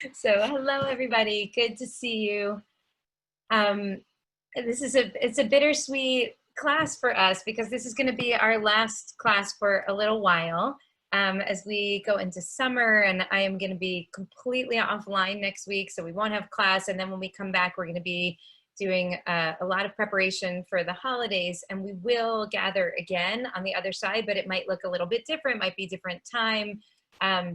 So hello, everybody. Good to see you. Um, it's a bittersweet class for us because this is going to be our last class for a little while as we go into summer, and I am going to be completely offline next week, so we won't have class. And then when we come back, we're going to be doing a lot of preparation for the holidays, and we will gather again on the other side, but it might look a little bit different, might be different time,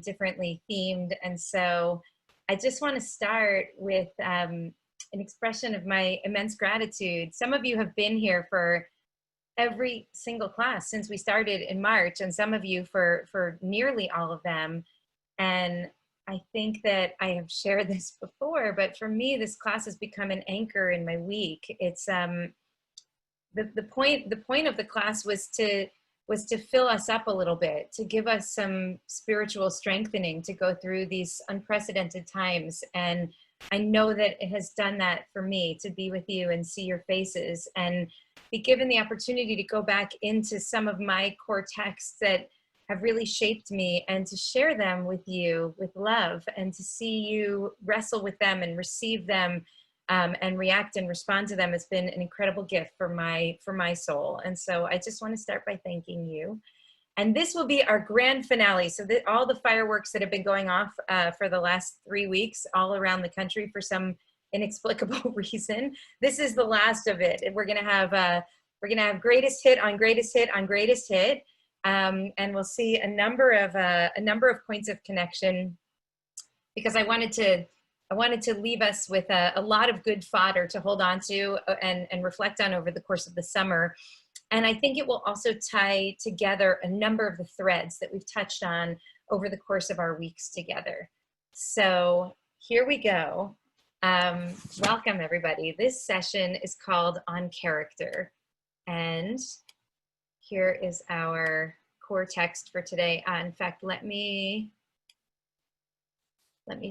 differently themed. And so I just want to start with an expression of my immense gratitude. Some of you have been here for every single class since we started in March, and some of you for nearly all of them. And I think that I have shared this before, but for me, this class has become an anchor in my week. It's the point of the class was to fill us up a little bit, to give us some spiritual strengthening to go through these unprecedented times. And I know that it has done that for me, to be with you and see your faces and be given the opportunity to go back into some of my core texts that have really shaped me and to share them with you with love, and to see you wrestle with them and receive them and react and respond to them has been an incredible gift for my soul. And so I just want to start by thanking you. And this will be our grand finale. So all the fireworks that have been going off for the last 3 weeks all around the country for some inexplicable reason, this is the last of it. We're gonna have greatest hit on greatest hit on greatest hit, and we'll see a number of points of connection, because I wanted to leave us with a lot of good fodder to hold on to and reflect on over the course of the summer. And I think it will also tie together a number of the threads that we've touched on over the course of our weeks together. So here we go. Welcome, everybody. This session is called On Character. And here is our core text for today. In fact, let me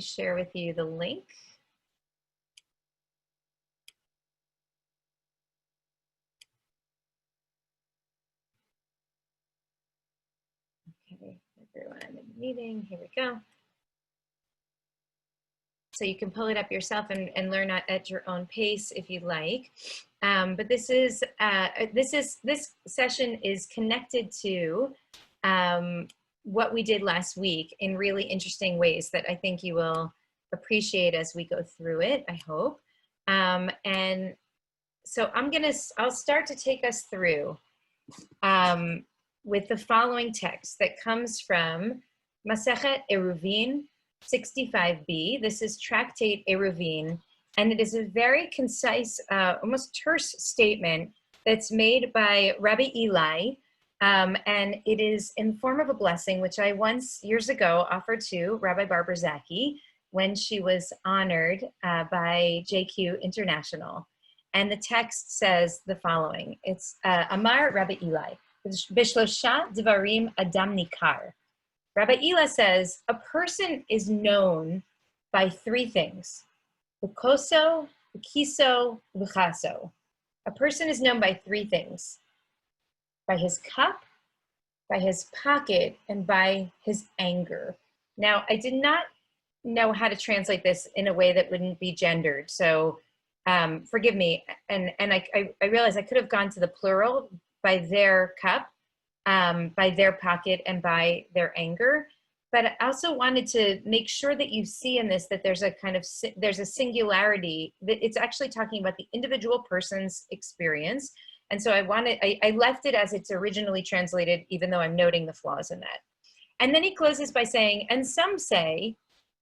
share with you the link. Okay, everyone in the meeting, here we go. So you can pull it up yourself and learn at your own pace if you like. But this session is connected to what we did last week in really interesting ways that I think you will appreciate as we go through it, I hope. And so I'll start to take us through with the following text that comes from Masechet Eruvin 65b. This is Tractate Eruvin, and it is a very concise, almost terse statement that's made by Rabbi Eli, and it is in form of a blessing, which I once, years ago, offered to Rabbi Barbara Zaki when she was honored by JQ International. And the text says the following. It's Amar Rabbi Eli, Bishlosha Devarim Adam Nikar. Rabbi Eli says, a person is known by 3 things: V'koso, v'kiso, v'chaso. A person is known by 3 things: by his cup, by his pocket, and by his anger. Now, I did not know how to translate this in a way that wouldn't be gendered, so forgive me. And I realized I could have gone to the plural, by their cup, by their pocket, and by their anger. But I also wanted to make sure that you see in this that there's a singularity, that it's actually talking about the individual person's experience. And so I left it as it's originally translated, even though I'm noting the flaws in that. And then he closes by saying, and some say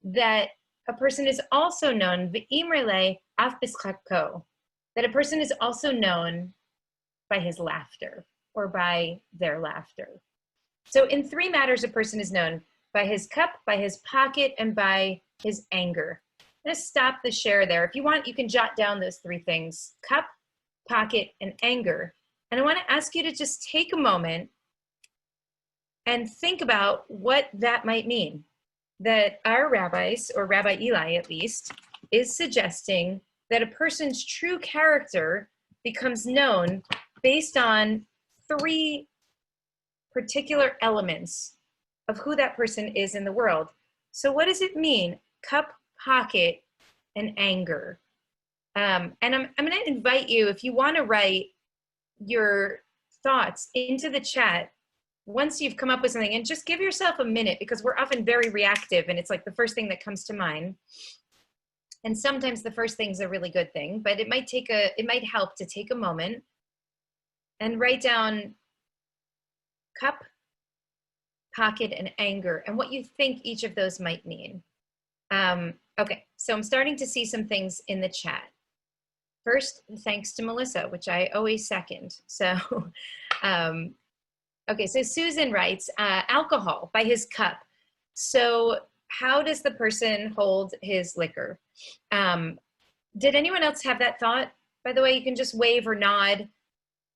that a person is also known, v'imrele af b'schako, that a person is also known by his laughter, or by their laughter. So in 3 matters, a person is known: by his cup, by his pocket, and by his anger. I'm gonna stop the share there. If you want, you can jot down those 3 things: cup, pocket, and anger. And I wanna ask you to just take a moment and think about what that might mean. That our rabbis, or Rabbi Eli at least, is suggesting that a person's true character becomes known based on 3 particular elements of who that person is in the world. So what does it mean? Cup, pocket, and anger. And I'm going to invite you, if you want to write your thoughts into the chat once you've come up with something, and just give yourself a minute, because we're often very reactive and it's like the first thing that comes to mind. And sometimes the first thing's a really good thing, but it might help to take a moment and write down cup, pocket, and anger, and what you think each of those might mean. Okay, so I'm starting to see some things in the chat. First, thanks to Melissa, which I always second. So, okay, so Susan writes, alcohol by his cup. So how does the person hold his liquor? Did anyone else have that thought? By the way, you can just wave or nod.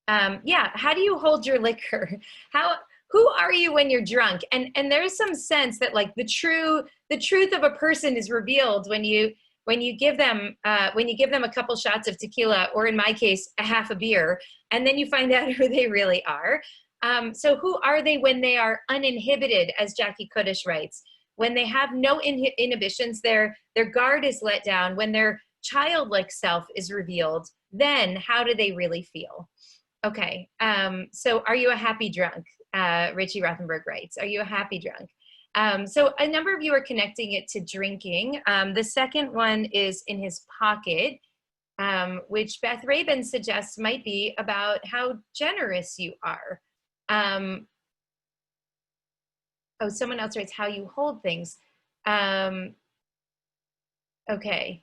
Yeah, how do you hold your liquor? Who are you when you're drunk? And there is some sense that like the truth of a person is revealed when you give them a couple shots of tequila, or in my case, a half a beer, and then you find out who they really are. So who are they when they are uninhibited, as Jackie Kodesh writes? When they have no inhibitions, their guard is let down, when their childlike self is revealed, then how do they really feel? Okay, so are you a happy drunk? Richie Rothenberg writes, are you a happy drunk? So a number of you are connecting it to drinking. The second one is in his pocket, which Beth Rabin suggests might be about how generous you are. Oh, someone else writes how you hold things. Okay.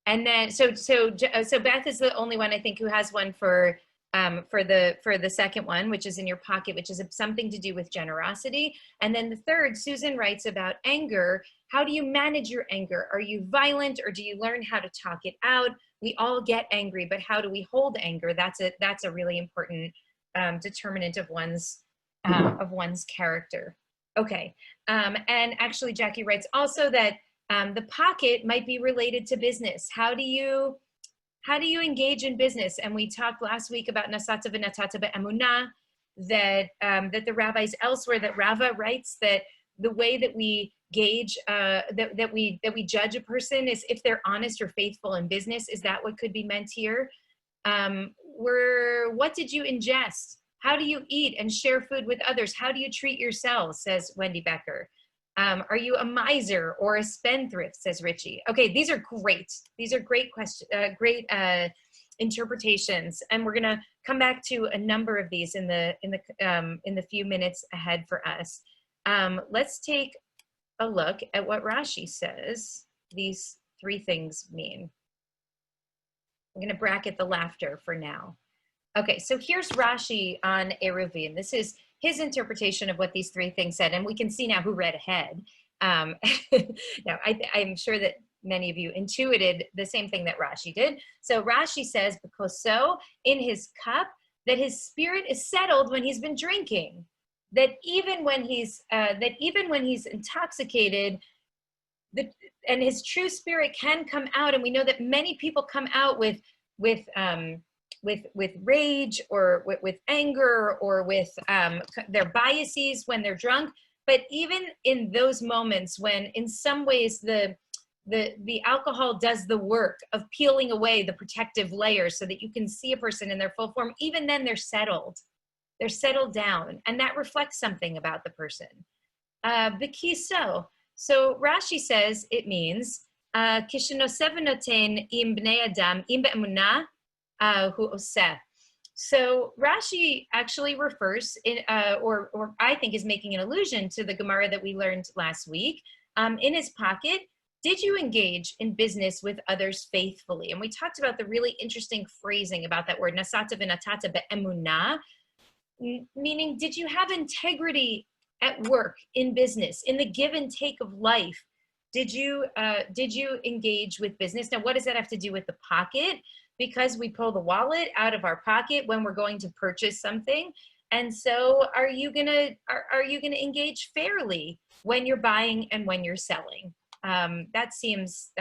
And then, so Beth is the only one I think who has one for the second one, which is in your pocket, which is something to do with generosity. And then the third, Susan writes about anger. How do you manage your anger? Are you violent, or do you learn how to talk it out? We all get angry, but how do we hold anger? That's a really important determinant of one's character. Okay, and actually Jackie writes also that the pocket might be related to business. How do you engage in business? And we talked last week about nasata v'natata be'emunah, that the rabbis elsewhere, that Rava writes that the way that we gauge, that we judge a person is if they're honest or faithful in business. Is that what could be meant here? What did you ingest? How do you eat and share food with others? How do you treat yourselves, says Wendy Becker. Are you a miser or a spendthrift, says Richie. Okay, these are great. These are great questions, great interpretations, and we're gonna come back to a number of these in the few minutes ahead for us. Let's take a look at what Rashi says these three things mean. I'm gonna bracket the laughter for now. Okay, so here's Rashi on Eruvin. This is his interpretation of what these three things said, and we can see now who read ahead. Now, I'm sure that many of you intuited the same thing that Rashi did. So Rashi says, because so in his cup, that his spirit is settled when he's been drinking. That even when he's intoxicated, and his true spirit can come out. And we know that many people come out with rage, or with anger, or with their biases when they're drunk. But even in those moments when in some ways the alcohol does the work of peeling away the protective layers so that you can see a person in their full form, even then they're settled down, and that reflects something about the person. B'kiso. So Rashi says it means kishenoseh v'noten im bnei adam im be'emunah hu oseh. So Rashi actually refers, or I think is making an allusion to the Gemara that we learned last week. In his pocket, did you engage in business with others faithfully? And we talked about the really interesting phrasing about that word, nasata v'natata be'emunah, meaning did you have integrity at work, in business, in the give and take of life? Did you engage with business? Now, what does that have to do with the pocket? Because we pull the wallet out of our pocket when we're going to purchase something. And so are you gonna engage fairly when you're buying and when you're selling? That seems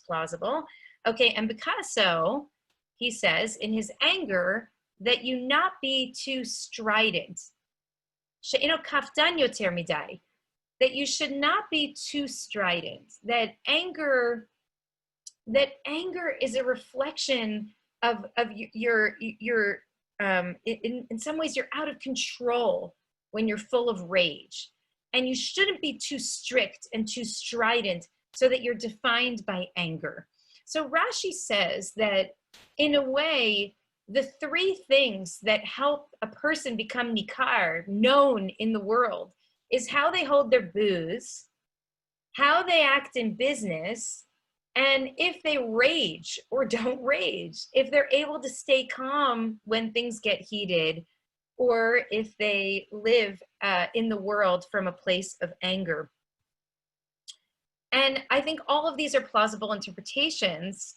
plausible. Okay, and Picasso, he says in his anger that you not be too strident. She'eno kafdan yoter midai. that you should not be too strident, that anger is a reflection of your in some ways you're out of control when you're full of rage, and you shouldn't be too strict and too strident so that you're defined by anger. So Rashi says that in a way, the three things that help a person become nikar, known in the world, is how they hold their booze, how they act in business, and if they rage or don't rage, if they're able to stay calm when things get heated, or if they live in the world from a place of anger. And I think all of these are plausible interpretations,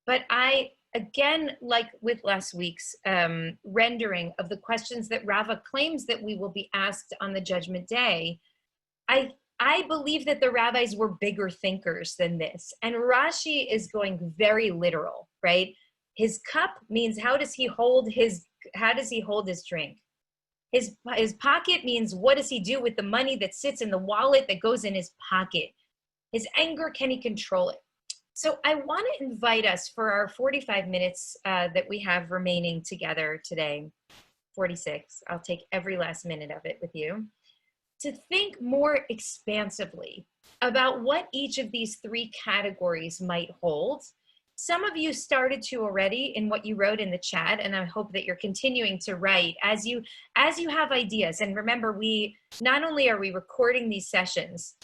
but I, again, like with last week's rendering of the questions that Rava claims that we will be asked on the Judgment Day, I believe that the rabbis were bigger thinkers than this. And Rashi is going very literal, right? His cup means how does he hold his drink? His pocket means what does he do with the money that sits in the wallet that goes in his pocket? His anger, can he control it? So I want to invite us for our 45 minutes that we have remaining together today, 46. I'll take every last minute of it with you, to think more expansively about what each of these three categories might hold. Some of you started to already in what you wrote in the chat, and I hope that you're continuing to write as you have ideas. And remember, we not only are we recording these sessions,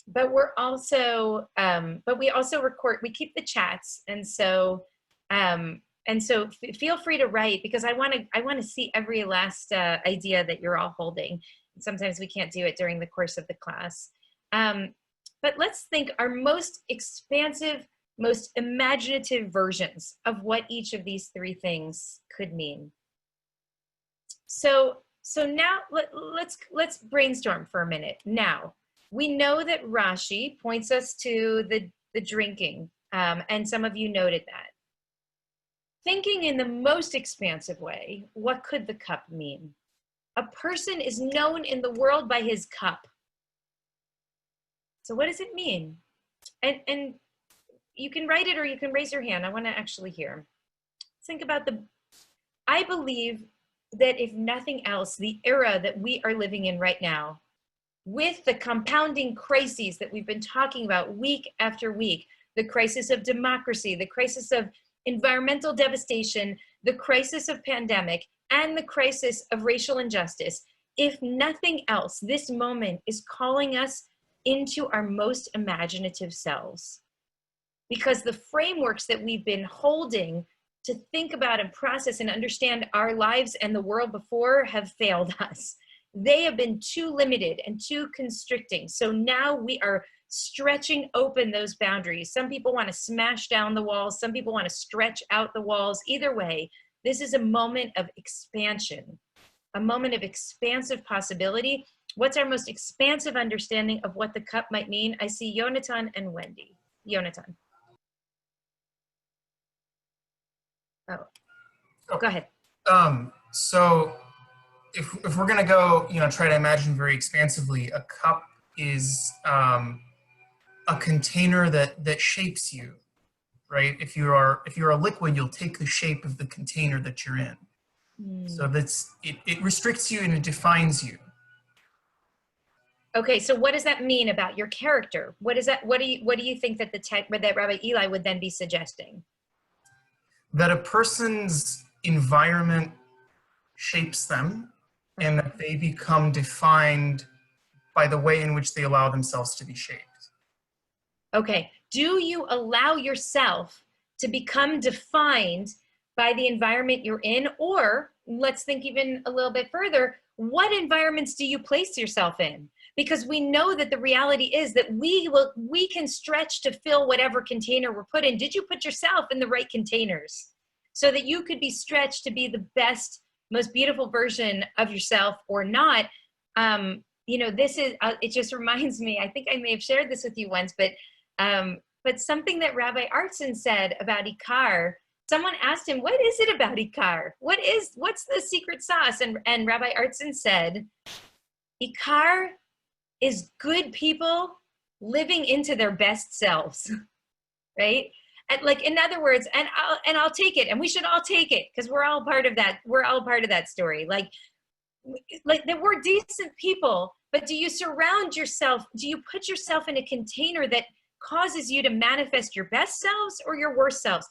but we're also we also record, we keep the chats, and so feel free to write, because I want to see every last idea that you're all holding. Sometimes we can't do it during the course of the class. But let's think our most expansive, most imaginative versions of what each of these three things could mean. So now let's brainstorm for a minute. Now, we know that Rashi points us to the drinking, and some of you noted that. Thinking in the most expansive way, what could the cup mean? A person is known in the world by his cup. So what does it mean? And you can write it or you can raise your hand. I want to actually hear. Think about I believe that if nothing else, the era that we are living in right now, with the compounding crises that we've been talking about week after week, the crisis of democracy, the crisis of environmental devastation, the crisis of pandemic, and the crisis of racial injustice, if nothing else, this moment is calling us into our most imaginative selves. Because the frameworks that we've been holding to think about and process and understand our lives and the world before have failed us. They have been too limited and too constricting. So now we are stretching open those boundaries. Some people want to smash down the walls. Some people want to stretch out the walls. Either way, this is a moment of expansion, a moment of expansive possibility. What's our most expansive understanding of what the cup might mean? I see Yonatan and Wendy. Yonatan. Oh, go ahead. So if we're gonna go, try to imagine very expansively, a cup is a container that shapes you, right? If you're a liquid, you'll take the shape of the container that you're in. So it restricts you and it defines you. Okay, so what does that mean about your character? What is that? What do you think that that Rabbi Eli would then be suggesting? That a person's environment shapes them, and that they become defined by the way in which they allow themselves to be shaped. Okay, do you allow yourself to become defined by the environment you're in? Or let's think even a little bit further, what environments do you place yourself in? Because we know that the reality is that we can stretch to fill whatever container we're put in. Did you put yourself in the right containers so that you could be stretched to be the best, most beautiful version of yourself or not? This is, it just reminds me, I think I may have shared this with you once, but something that Rabbi Artson said about Ikar, someone asked him, what is it about Ikar? What's the secret sauce? And Rabbi Artson said, Ikar is good people living into their best selves, right? And like, in other words, and I'll take it, and we should all take it, because we're all part of that. We're all part of that story. Like that we're decent people, but do you surround yourself? Do you put yourself in a container that causes you to manifest your best selves or your worst selves?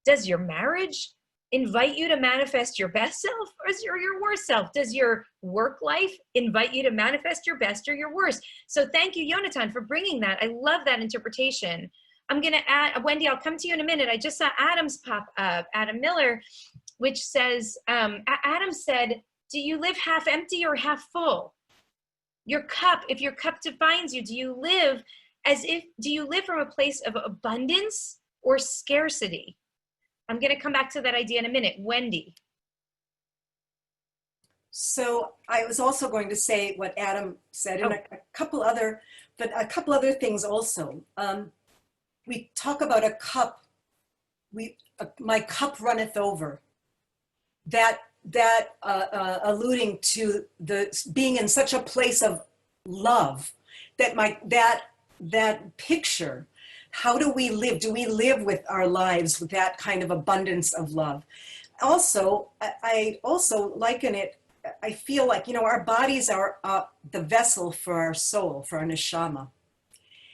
Does your marriage invite you to manifest your best self or your worst self? Does your work life invite you to manifest your best or your worst? So thank you, Yonatan, for bringing that. I love that interpretation. I'm going to add, Wendy, I'll come to you in a minute. I just saw Adam's pop up, Adam Miller, which says, Adam said, do you live half empty or half full? Your cup, if your cup defines you, do you live from a place of abundance or scarcity? I'm going to come back to that idea in a minute. Wendy. So I was also going to say what Adam said, and a couple other things also. We talk about a cup. My cup runneth over. That alluding to the being in such a place of love, that picture. How do we live? Do we live with our lives with that kind of abundance of love? Also, I also liken it, I feel like, our bodies are the vessel for our soul, for our neshama.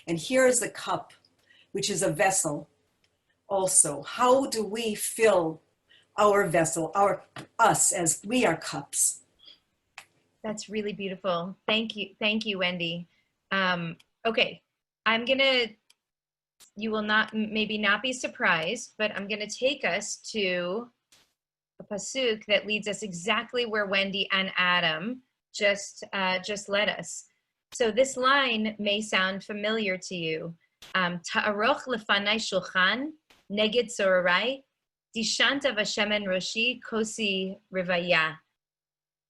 And here is the cup, which is a vessel also. How do we fill our vessel, us, as we are cups? That's really beautiful. Thank you, Wendy. Okay, you will maybe not be surprised, but I'm going to take us to a pasuk that leads us exactly where Wendy and Adam just led us. So this line may sound familiar to you. Ta'aroch lefanai shulchan neged sorarai dishanta v'shemen roshi kosi rivaya.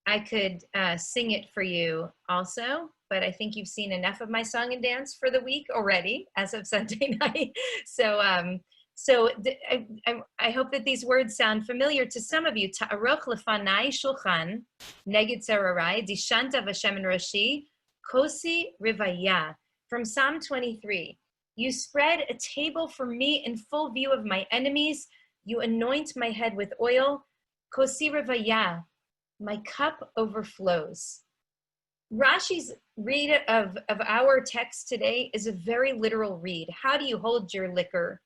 I could sing it for you also, but I think you've seen enough of my song and dance for the week already as of Sunday night. So I hope that these words sound familiar to some of you. Ta'aroch lefanai shulchan neged sararai dishanta v'shemen roshi kosi rivaya. From Psalm 23. You spread a table for me in full view of my enemies. You anoint my head with oil. Kosi rivaya. My cup overflows. Rashi's read of our text today is a very literal read. How do you hold your liquor?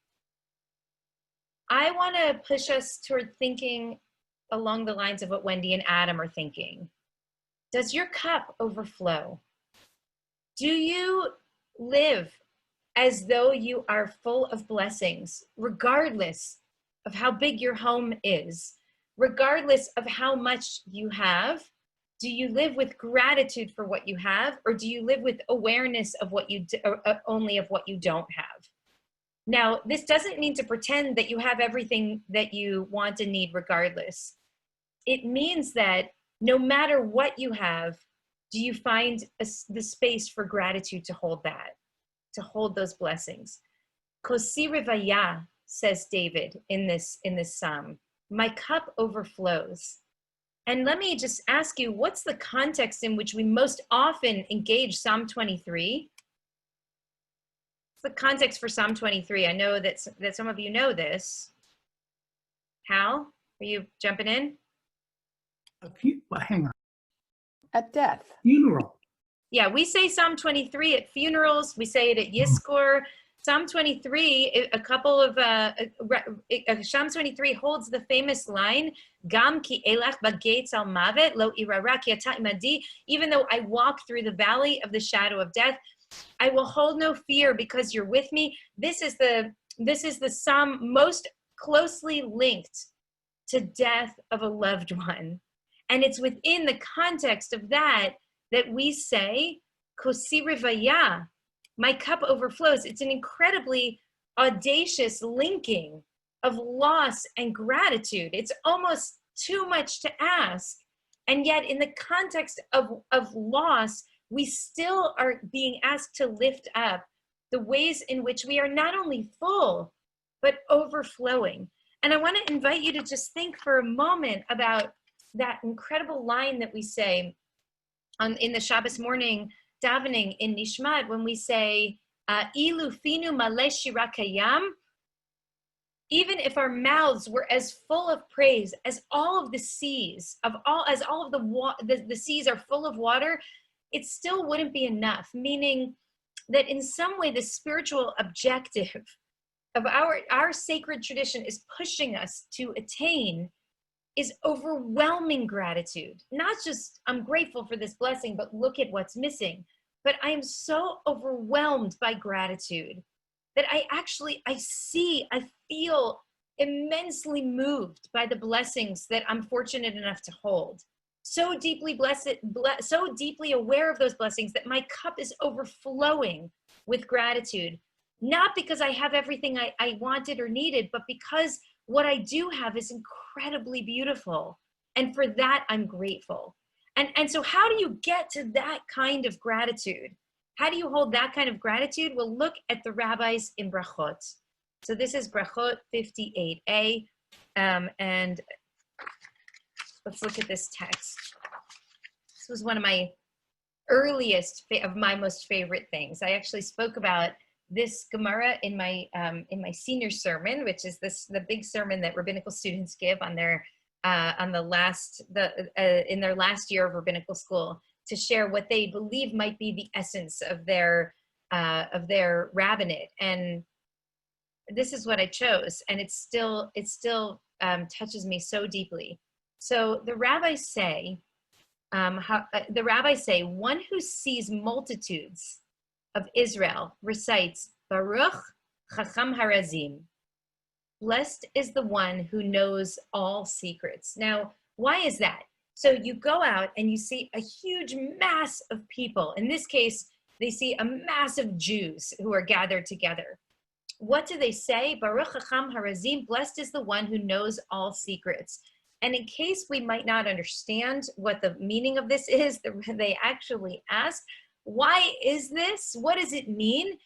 I want to push us toward thinking along the lines of what Wendy and Adam are thinking. Does your cup overflow? Do you live as though you are full of blessings, regardless of how big your home is? Regardless of how much you have? Do you live with gratitude for what you have, or do you live with awareness of what only of what you don't have? Now, this doesn't mean to pretend that you have everything that you want and need regardless. It means that no matter what you have, do you find the space for gratitude to hold that, to hold those blessings? Kosi rivaya, says David in this psalm. My cup overflows. And let me just ask you, what's the context in which we most often engage Psalm 23? What's the context for Psalm 23? I know that some of you know this. Hal, are you jumping in? Hang on. At death. Funeral. Yeah, we say Psalm 23 at funerals. We say it at Yizkor. Psalm 23, Psalm 23 holds the famous line, Gam ki elach b'gates al mavet lo irara ki ata imadi. Even though I walk through the valley of the shadow of death, I will hold no fear because you're with me. This is the psalm most closely linked to death of a loved one, and it's within the context of that we say Kosi rivaya. My cup overflows. It's an incredibly audacious linking of loss and gratitude. It's almost too much to ask. And yet in the context of loss, we still are being asked to lift up the ways in which we are not only full, but overflowing. And I want to invite you to just think for a moment about that incredible line that we say in the Shabbos morning davening in Nishmat when we say, Ilu finu maleh shira kayam, even if our mouths were as full of praise as all of the seas, as all of the seas are full of water, it still wouldn't be enough, meaning that in some way the spiritual objective of our sacred tradition is pushing us to attain is overwhelming gratitude. Not just, I'm grateful for this blessing, but look at what's missing. But I am so overwhelmed by gratitude that I feel immensely moved by the blessings that I'm fortunate enough to hold. So deeply so deeply aware of those blessings that my cup is overflowing with gratitude. Not because I have everything I wanted or needed, but because what I do have is incredibly beautiful. And for that, I'm grateful. And so how do you get to that kind of gratitude? How do you hold that kind of gratitude? Well, look at the rabbis in Brachot. So this is Brachot 58a. And let's look at this text. This was one of my my most favorite things. I actually spoke about this Gemara in my senior sermon, which is the big sermon that rabbinical students give on their in their last year of rabbinical school, to share what they believe might be the essence of their rabbinate. And this is what I chose, and it still touches me so deeply. So the rabbis say, one who sees multitudes of Israel recites Baruch Chacham Harazim. Blessed is the one who knows all secrets. Now, why is that? So you go out and you see a huge mass of people. In this case, they see a mass of Jews who are gathered together. What do they say? Baruch Chacham Harazim, blessed is the one who knows all secrets. And in case we might not understand what the meaning of this is, they actually ask, why is this? What does it mean?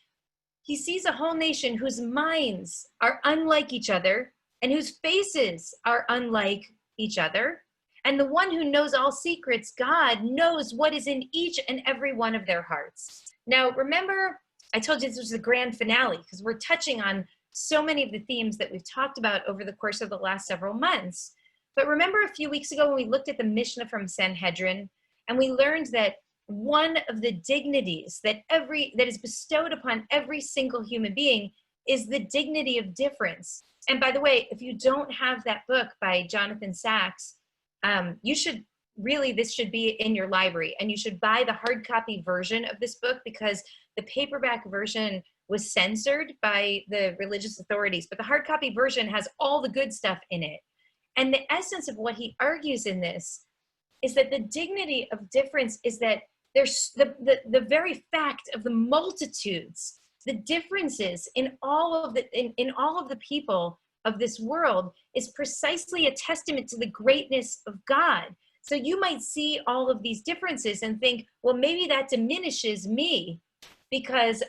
He sees a whole nation whose minds are unlike each other and whose faces are unlike each other. And the one who knows all secrets, God, knows what is in each and every one of their hearts. Now, remember, I told you this was the grand finale because we're touching on so many of the themes that we've talked about over the course of the last several months. But remember a few weeks ago when we looked at the Mishnah from Sanhedrin, and we learned that one of the dignities that is bestowed upon every single human being is the dignity of difference. And by the way, if you don't have that book by Jonathan Sachs, this should be in your library, and you should buy the hard copy version of this book because the paperback version was censored by the religious authorities, but the hard copy version has all the good stuff in it. And the essence of what he argues in this is that the dignity of difference is that there's the very fact of the multitudes, the differences in all of the people of this world is precisely a testament to the greatness of God. So you might see all of these differences and think, well, maybe that diminishes me because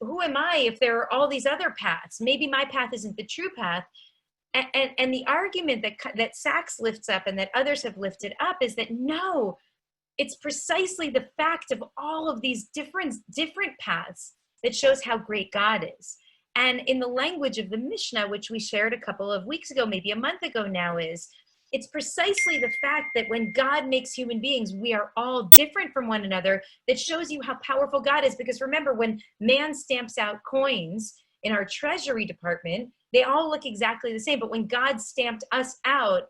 who am I if there are all these other paths? Maybe my path isn't the true path. And the argument that Sachs lifts up and that others have lifted up is that no, it's precisely the fact of all of these different paths that shows how great God is. And in the language of the Mishnah, which we shared a couple of weeks ago, maybe a month ago now, it's precisely the fact that when God makes human beings, we are all different from one another that shows you how powerful God is. Because remember, when man stamps out coins in our treasury department, they all look exactly the same. But when God stamped us out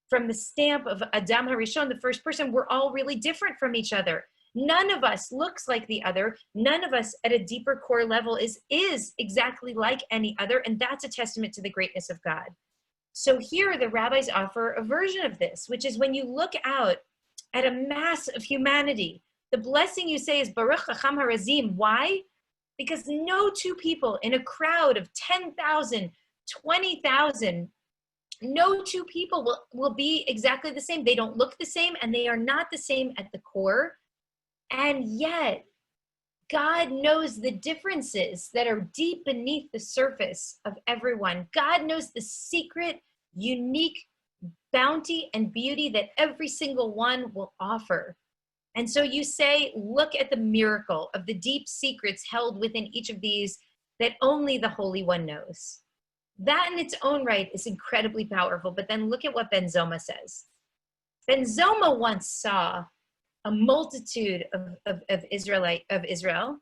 from the stamp of Adam HaRishon, the first person, we're all really different from each other. None of us looks like the other. None of us at a deeper core level is exactly like any other. And that's a testament to the greatness of God. So here the rabbis offer a version of this, which is when you look out at a mass of humanity, the blessing you say is Baruch Chacham Harazim. Why? Because no two people in a crowd of 10,000, 20,000, no two people will be exactly the same. They don't look the same, and they are not the same at the core. And yet, God knows the differences that are deep beneath the surface of everyone. God knows the secret, unique bounty and beauty that every single one will offer. And so you say, look at the miracle of the deep secrets held within each of these that only the Holy One knows. That in its own right is incredibly powerful. But then look at what Ben Zoma says. Ben Zoma once saw a multitude of Israel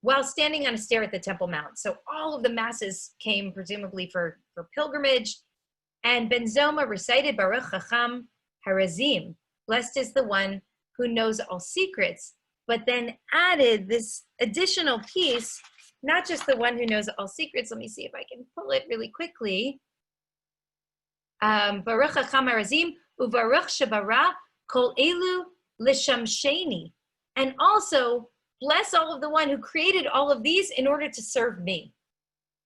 while standing on a stair at the Temple Mount. So all of the masses came presumably for pilgrimage. And Ben Zoma recited Baruch Chacham Harazim, blessed is the one who knows all secrets, but then added this additional piece, not just the one who knows all secrets. Let me see if I can pull it really quickly. Baruch Chacham Harazim, uvaruch shebara kol elu lishamsheni. And also, bless all of the one who created all of these in order to serve me.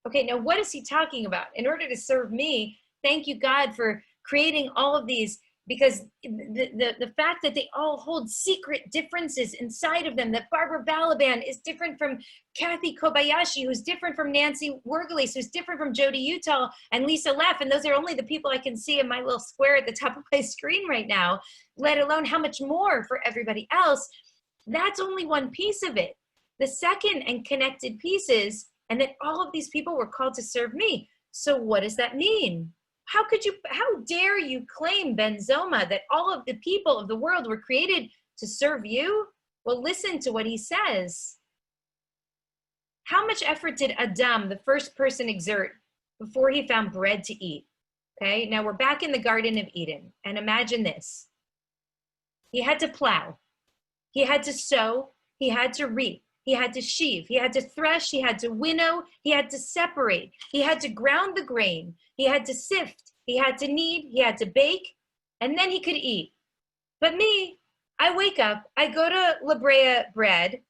Okay, now what is he talking about? In order to serve me, thank you, God, for creating all of these, because the fact that they all hold secret differences inside of them, that Barbara Balaban is different from Kathy Kobayashi, who's different from Nancy Wergeles, who's different from Jody Utah and Lisa Leff, and those are only the people I can see in my little square at the top of my screen right now, let alone how much more for everybody else. That's only one piece of it. The second and connected pieces, and that all of these people were called to serve me. So what does that mean? How dare you claim, Ben Zoma, that all of the people of the world were created to serve you? Well, listen to what he says. How much effort did Adam, the first person, exert before he found bread to eat? Okay, now we're back in the Garden of Eden, and imagine this. He had to plow. He had to sow, he had to reap, he had to sheave, he had to thresh, he had to winnow, he had to separate, he had to ground the grain, he had to sift, he had to knead, he had to bake, and then he could eat. But me, I wake up, I go to La Brea Bread,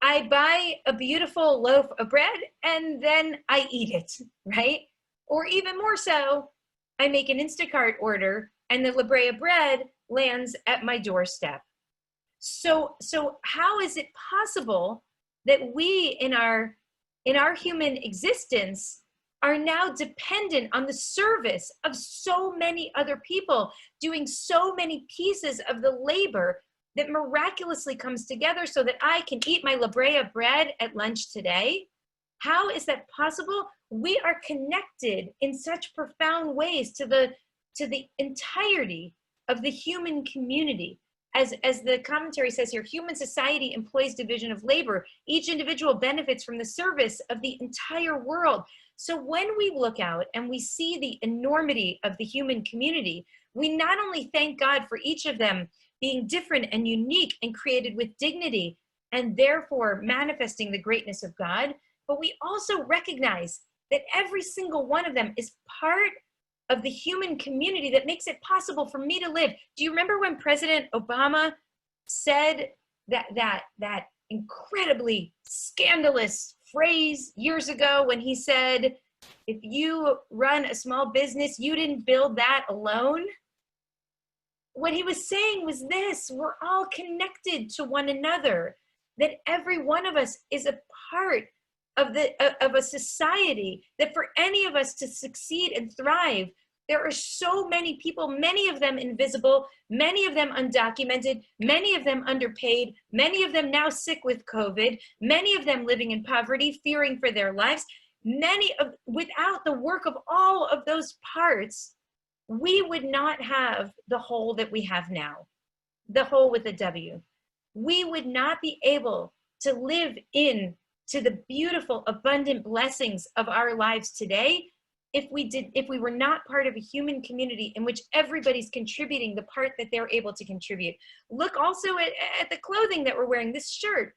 I buy a beautiful loaf of bread, and then I eat it, right? Or even more so, I make an Instacart order, and the La Brea Bread lands at my doorstep. So how is it possible that we in our human existence are now dependent on the service of so many other people, doing so many pieces of the labor that miraculously comes together so that I can eat my La Brea bread at lunch today? How is that possible? We are connected in such profound ways to the entirety of the human community. As the commentary says here, human society employs division of labor. Each individual benefits from the service of the entire world. So when we look out and we see the enormity of the human community, we not only thank God for each of them being different and unique and created with dignity and therefore manifesting the greatness of God, but we also recognize that every single one of them is part of the human community that makes it possible for me to live. Do you remember when President Obama said that incredibly scandalous phrase years ago when he said, if you run a small business, you didn't build that alone? What he was saying was this: we're all connected to one another, that every one of us is a part of a society, that for any of us to succeed and thrive, there are so many people, many of them invisible, many of them undocumented, many of them underpaid, many of them now sick with COVID, many of them living in poverty, fearing for their lives. Without the work of all of those parts, we would not have the whole that we have now, the whole with a W. We would not be able to live in to the beautiful, abundant blessings of our lives today if we were not part of a human community in which everybody's contributing the part that they're able to contribute. Look also at the clothing that we're wearing, this shirt.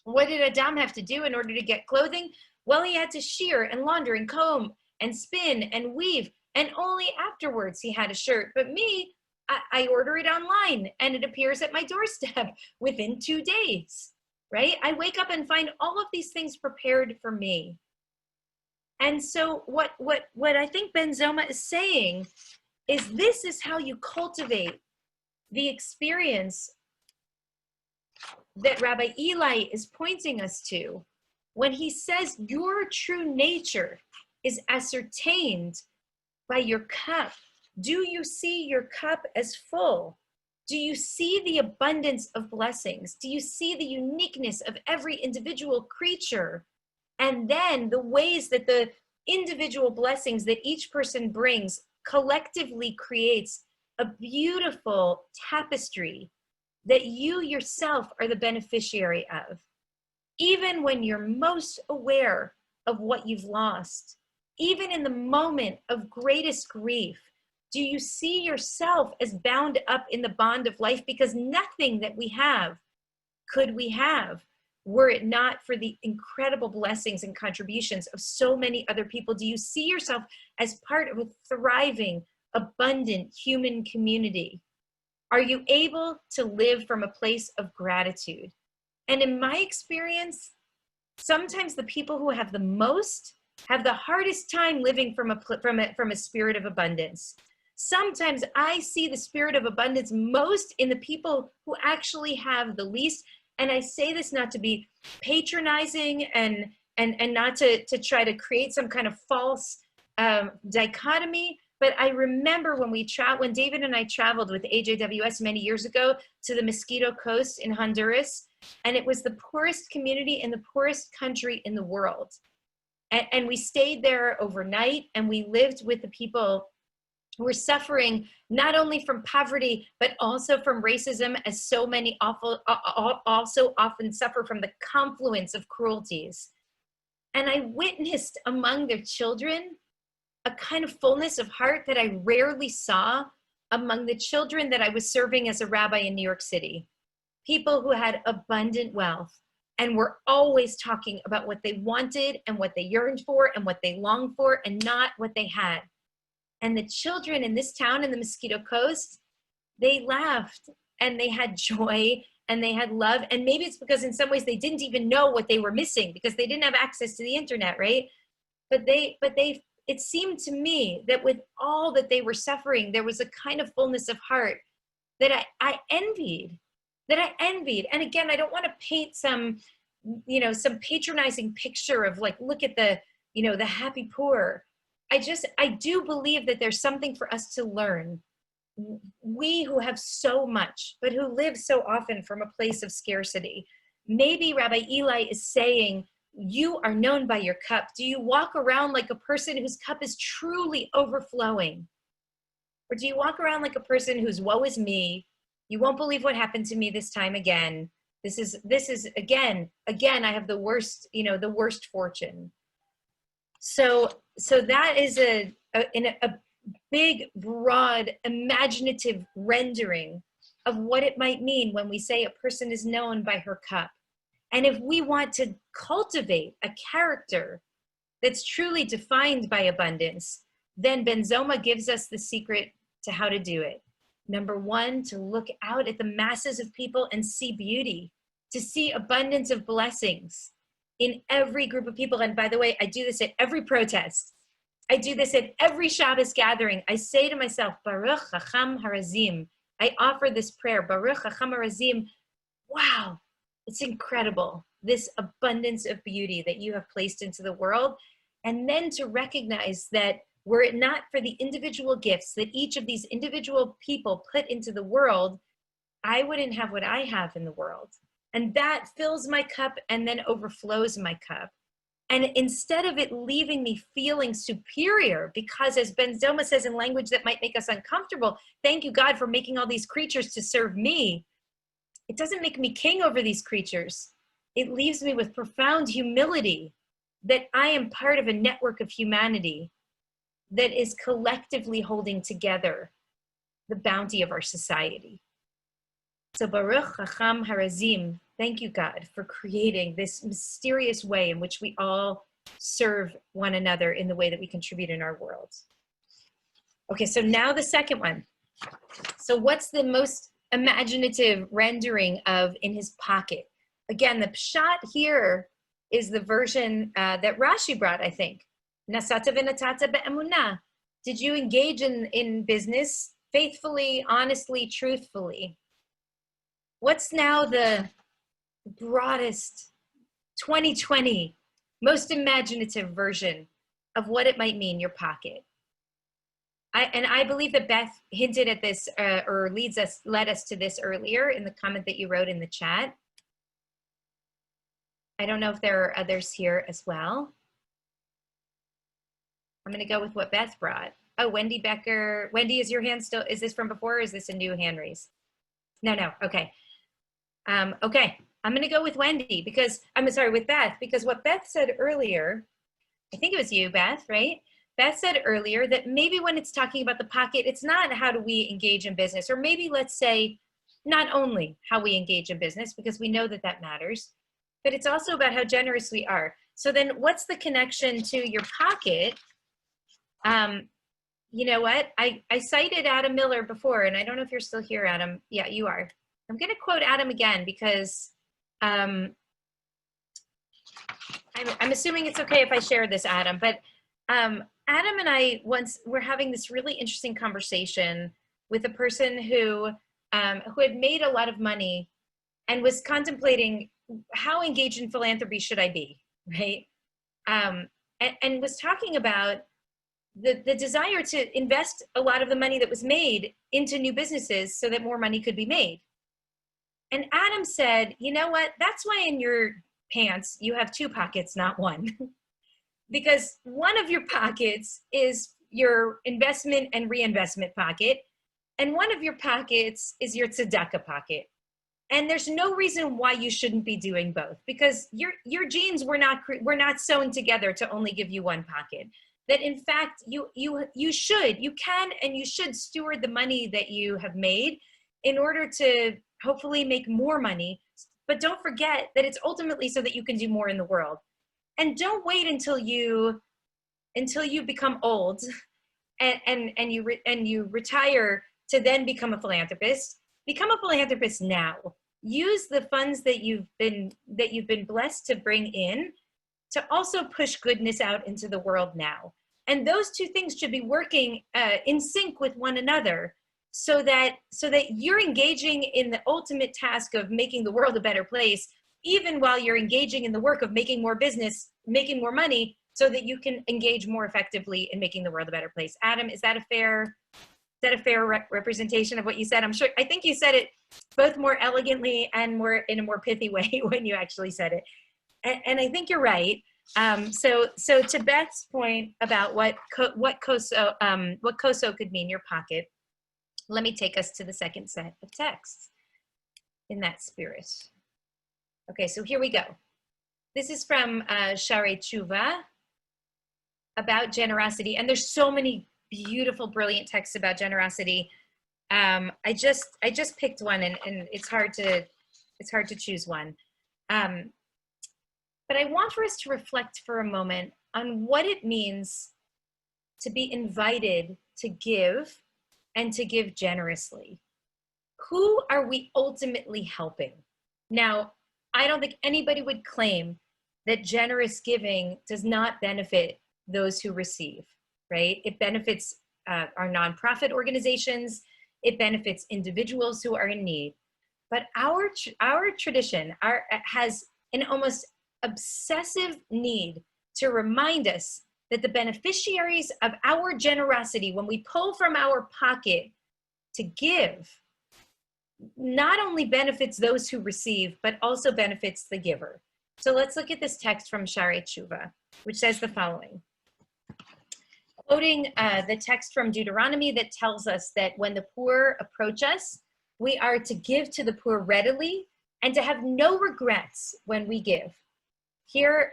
What did Adam have to do in order to get clothing? Well, he had to shear and launder and comb and spin and weave, and only afterwards he had a shirt. But me, I order it online and it appears at my doorstep within 2 days, right? I wake up and find all of these things prepared for me. And so what I think Ben Zoma is saying is this is how you cultivate the experience that Rabbi Eli is pointing us to when he says your true nature is ascertained by your cup. Do you see your cup as full? Do you see the abundance of blessings? Do you see the uniqueness of every individual creature? And then the ways that the individual blessings that each person brings collectively creates a beautiful tapestry that you yourself are the beneficiary of. Even when you're most aware of what you've lost, even in the moment of greatest grief, do you see yourself as bound up in the bond of life? Because nothing that we have could we have were it not for the incredible blessings and contributions of so many other people. Do you see yourself as part of a thriving, abundant human community? Are you able to live from a place of gratitude? And in my experience, sometimes the people who have the most have the hardest time living from a spirit of abundance. Sometimes I see the spirit of abundance most in the people who actually have the least. And I say this not to be patronizing and not to try to create some kind of false dichotomy. But I remember when David and I traveled with AJWS many years ago to the Mosquito Coast in Honduras, and it was the poorest community in the poorest country in the world. And we stayed there overnight, and we lived with the people who were suffering not only from poverty, but also from racism, as so many also often suffer from the confluence of cruelties. And I witnessed among their children a kind of fullness of heart that I rarely saw among the children that I was serving as a rabbi in New York City. People who had abundant wealth and were always talking about what they wanted and what they yearned for and what they longed for and not what they had. And the children in this town in the Mosquito Coast, they laughed and they had joy and they had love. And maybe it's because in some ways they didn't even know what they were missing because they didn't have access to the internet, right? But it seemed to me that with all that they were suffering, there was a kind of fullness of heart that I envied. And again, I don't want to paint some patronizing picture of like, look at the happy poor. I do believe that there's something for us to learn. We who have so much, but who live so often from a place of scarcity. Maybe Rabbi Eli is saying, you are known by your cup. Do you walk around like a person whose cup is truly overflowing? Or do you walk around like a person whose woe is me? You won't believe what happened to me this time again. This is again, I have the worst fortune. So that is a big, broad, imaginative rendering of what it might mean when we say a person is known by her cup. And if we want to cultivate a character that's truly defined by abundance, then Ben Zoma gives us the secret to how to do it. Number one, to look out at the masses of people and see beauty, to see abundance of blessings in every group of people. And by the way, I do this at every protest. I do this at every Shabbos gathering. I say to myself, Baruch Chacham Harazim. I offer this prayer, Baruch Chacham Harazim. Wow, it's incredible, this abundance of beauty that you have placed into the world. And then to recognize that were it not for the individual gifts that each of these individual people put into the world, I wouldn't have what I have in the world. And that fills my cup and then overflows my cup. And instead of it leaving me feeling superior, because as Ben Zoma says in language that might make us uncomfortable, thank you, God, for making all these creatures to serve me. It doesn't make me king over these creatures. It leaves me with profound humility that I am part of a network of humanity that is collectively holding together the bounty of our society. So Baruch Chacham Harazim, thank you, God, for creating this mysterious way in which we all serve one another in the way that we contribute in our world. Okay, so now the second one. So what's the most imaginative rendering of in his pocket? Again, the pshat here is the version that Rashi brought, I think. Nasata v'natata be'emunah. Did you engage in business faithfully, honestly, truthfully? What's now the broadest 2020, most imaginative version of what it might mean, your pocket? I believe that Beth hinted at this or led us to this earlier in the comment that you wrote in the chat. I don't know if there are others here as well. I'm going to go with what Beth brought. Oh, Wendy Becker. Wendy, is your hand still, is this from before or is this a new hand raise? No, okay. Okay, I'm going to go with Wendy because, I'm sorry, with Beth, because what Beth said earlier, I think it was you, Beth, right? Beth said earlier that maybe when it's talking about the pocket, it's not how do we engage in business, or maybe let's say not only how we engage in business, because we know that that matters, but it's also about how generous we are. So then what's the connection to your pocket? You know what? I cited Adam Miller before, and I don't know if you're still here, Adam. Yeah, you are. I'm going to quote Adam again because I'm assuming it's okay if I share this, Adam, but Adam and I once were having this really interesting conversation with a person who had made a lot of money and was contemplating how engaged in philanthropy should I be, right? And was talking about the desire to invest a lot of the money that was made into new businesses so that more money could be made. And Adam said, you know what? That's why in your pants you have two pockets, not one. Because one of your pockets is your investment and reinvestment pocket, and one of your pockets is your tzedakah pocket. And there's no reason why you shouldn't be doing both, because your genes were not sewn together to only give you one pocket. That in fact you can and you should steward the money that you have made in order to hopefully make more money. But don't forget that it's ultimately so that you can do more in the world. And don't wait until you become old and you retire to then become a philanthropist. Become a philanthropist now. Use the funds that you've been blessed to bring in to also push goodness out into the world now. And those two things should be working in sync with one another, so that you're engaging in the ultimate task of making the world a better place, even while you're engaging in the work of making more business, making more money, so that you can engage more effectively in making the world a better place. Adam, is that a fair representation of what you said? I think you said it both more elegantly and more in a more pithy way when you actually said it. And I think you're right. So to Beth's point about what koso could mean, your pocket, let me take us to the second set of texts in that spirit. Okay, so here we go. This is from Sha'arei Tshuva about generosity, and there's so many beautiful, brilliant texts about generosity. I just picked one, and it's hard to choose one. But I want for us to reflect for a moment on what it means to be invited to give and to give generously. Who are we ultimately helping? Now, I don't think anybody would claim that generous giving does not benefit those who receive, right? It benefits our nonprofit organizations. It benefits individuals who are in need. But our tradition has an almost obsessive need to remind us that the beneficiaries of our generosity, when we pull from our pocket to give, not only benefits those who receive, but also benefits the giver. So let's look at this text from Sha'arei Tshuva, which says the following. Quoting the text from Deuteronomy that tells us that when the poor approach us, we are to give to the poor readily and to have no regrets when we give. Here,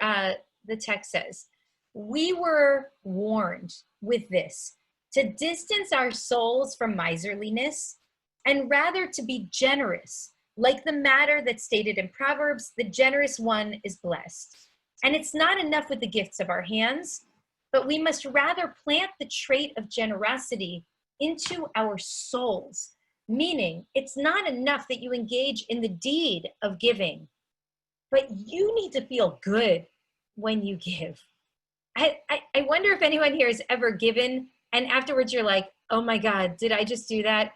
the text says, we were warned with this, to distance our souls from miserliness and rather to be generous. Like the matter that's stated in Proverbs, the generous one is blessed. And it's not enough with the gifts of our hands, but we must rather plant the trait of generosity into our souls, meaning it's not enough that you engage in the deed of giving, but you need to feel good when you give. I wonder if anyone here has ever given and afterwards you're like, oh my God, did I just do that?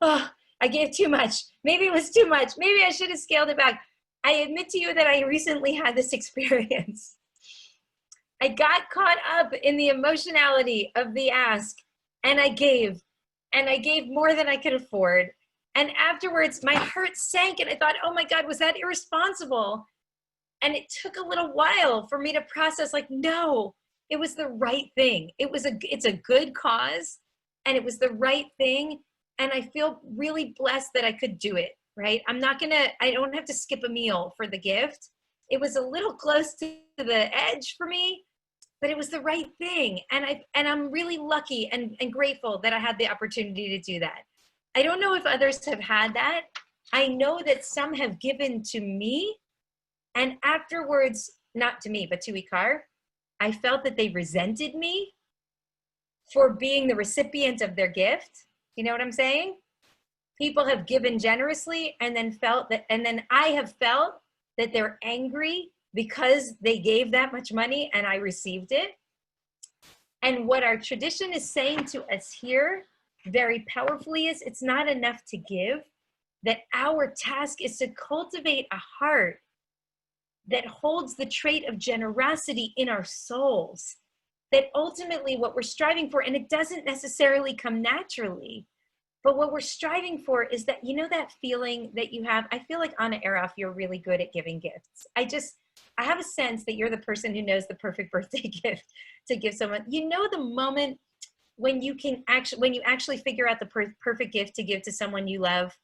Oh, I gave too much. Maybe it was too much. Maybe I should have scaled it back. I admit to you that I recently had this experience. I got caught up in the emotionality of the ask, and I gave more than I could afford. And afterwards, my heart sank and I thought, oh my God, was that irresponsible? And it took a little while for me to process, like, no, it was the right thing. It's a good cause, and it was the right thing. And I feel really blessed that I could do it, right? I don't have to skip a meal for the gift. It was a little close to the edge for me, but it was the right thing. And I'm really lucky and grateful that I had the opportunity to do that. I don't know if others have had that. I know that some have given to me, and afterwards, not to me, but to Ikar, I felt that they resented me for being the recipient of their gift. You know what I'm saying? People have given generously and then I have felt that they're angry because they gave that much money and I received it. And what our tradition is saying to us here very powerfully is, it's not enough to give, that our task is to cultivate a heart that holds the trait of generosity in our souls. That ultimately what we're striving for, and it doesn't necessarily come naturally, but what we're striving for is that, you know, that feeling that you have. I feel like Anna Eroff, you're really good at giving gifts. I have a sense that you're the person who knows the perfect birthday gift to give someone. You know, the moment when you actually figure out the perfect gift to give to someone you love.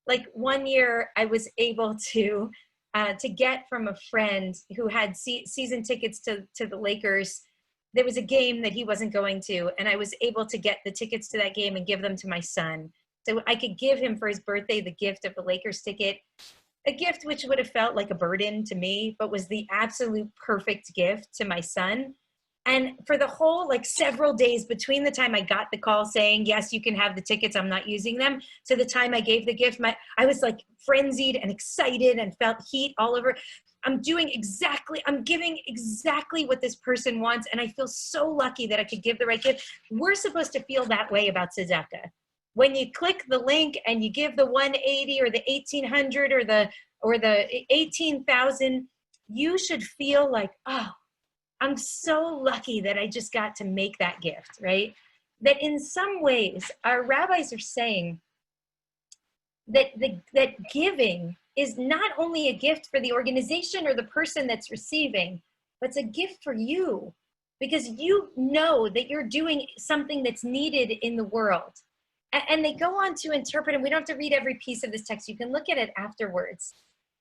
Like one year I was able to get from a friend who had season tickets to the Lakers. There was a game that he wasn't going to, and I was able to get the tickets to that game and give them to my son. So I could give him for his birthday the gift of the Lakers ticket, a gift which would have felt like a burden to me, but was the absolute perfect gift to my son. And for the whole, like, several days between the time I got the call saying, yes, you can have the tickets, I'm not using them, to the time I gave the gift, I was like frenzied and excited and felt heat all over. I'm giving exactly what this person wants. And I feel so lucky that I could give the right gift. We're supposed to feel that way about tzedakah. When you click the link and you give the 180 or the 1800 or the 18,000, you should feel like, oh, I'm so lucky that I just got to make that gift, right? That in some ways, our rabbis are saying that giving is not only a gift for the organization or the person that's receiving, but it's a gift for you, because you know that you're doing something that's needed in the world. And they go on to interpret, and we don't have to read every piece of this text. You can look at it afterwards.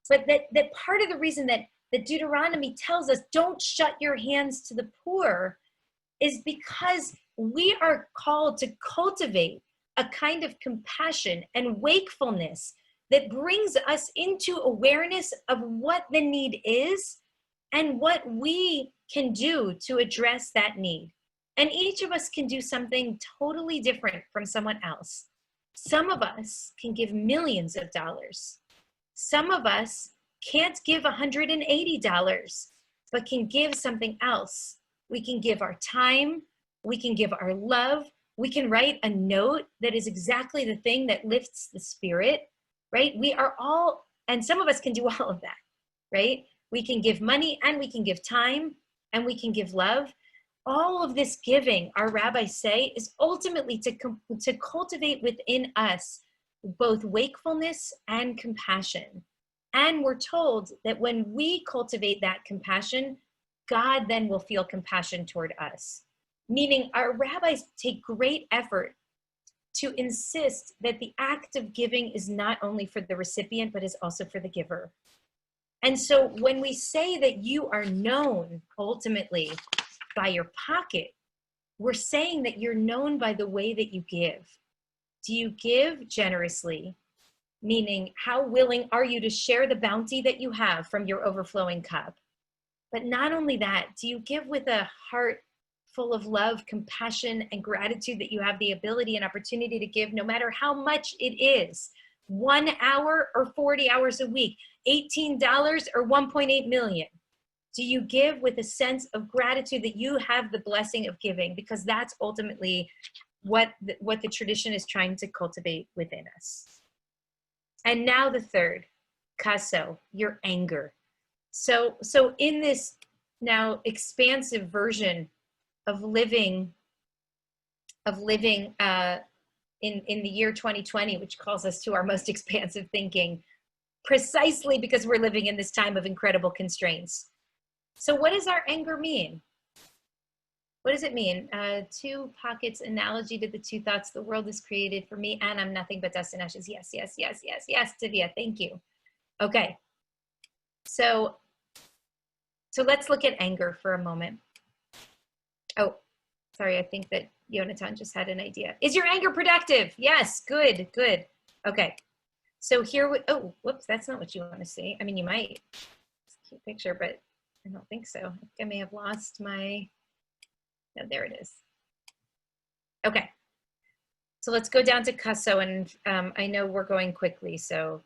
But that part of the reason that Deuteronomy tells us don't shut your hands to the poor is because we are called to cultivate a kind of compassion and wakefulness that brings us into awareness of what the need is and what we can do to address that need. And each of us can do something totally different from someone else. Some of us can give millions of dollars. Some of us can't give $180, but can give something else. We can give our time. We can give our love. We can write a note that is exactly the thing that lifts the spirit, right? We are all, and some of us can do all of that, right? We can give money, and we can give time, and we can give love. All of this giving, our rabbis say, is ultimately to cultivate within us both wakefulness and compassion. And we're told that when we cultivate that compassion, God then will feel compassion toward us. Meaning our rabbis take great effort to insist that the act of giving is not only for the recipient, but is also for the giver. And so when we say that you are known ultimately by your pocket, we're saying that you're known by the way that you give. Do you give generously? Meaning, how willing are you to share the bounty that you have from your overflowing cup? But not only that, do you give with a heart full of love, compassion, and gratitude that you have the ability and opportunity to give, no matter how much it is? 1 hour or 40 hours a week, $18 or 1.8 million? Do you give with a sense of gratitude that you have the blessing of giving? Because that's ultimately what the tradition is trying to cultivate within us. And now the third, kaso, your anger. So in this now expansive version of living of living in the year 2020, which calls us to our most expansive thinking, precisely because we're living in this time of incredible constraints. So what does our anger mean? What does it mean? Two pockets analogy to the two thoughts. The world is created for me and I'm nothing but dust and ashes. Yes, yes, yes, yes, yes, Tivia, thank you. Okay, so let's look at anger for a moment. Oh, sorry, I think that Yonatan just had an idea. Is your anger productive? Yes, good, good. Okay, so here we, oh, whoops, that's not what you want to see. I mean, you might, it's a cute picture, but I don't think so. I think I may have lost my, no, there it is. Okay, so let's go down to Kasso, and I know we're going quickly, so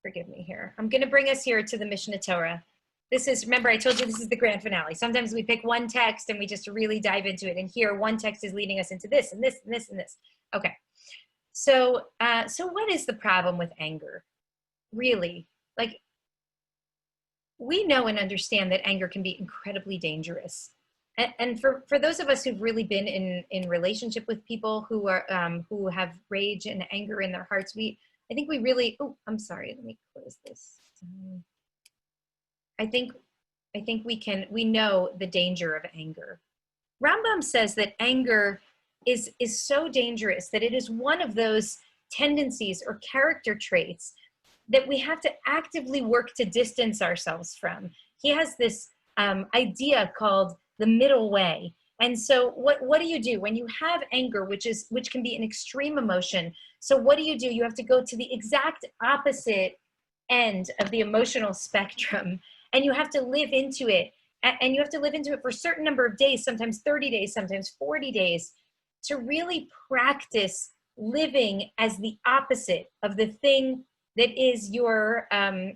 forgive me here. I'm gonna bring us here to the Mission of Torah. This is, remember I told you this is the grand finale. Sometimes we pick one text and we just really dive into it. And here one text is leading us into this and this and this and this. Okay, so what is the problem with anger? Really, like, we know and understand that anger can be incredibly dangerous. And for those of us who've really been in relationship with people who are who have rage and anger in their hearts, I think we really, oh, I'm sorry, let me close this. I think we know the danger of anger. Rambam says that anger is so dangerous that it is one of those tendencies or character traits that we have to actively work to distance ourselves from. He has this idea called the middle way. And so what do you do when you have anger, which can be an extreme emotion? So what do? You have to go to the exact opposite end of the emotional spectrum, and you have to live into it. And you have to live into it for a certain number of days, sometimes 30 days, sometimes 40 days, to really practice living as the opposite of the thing that is your,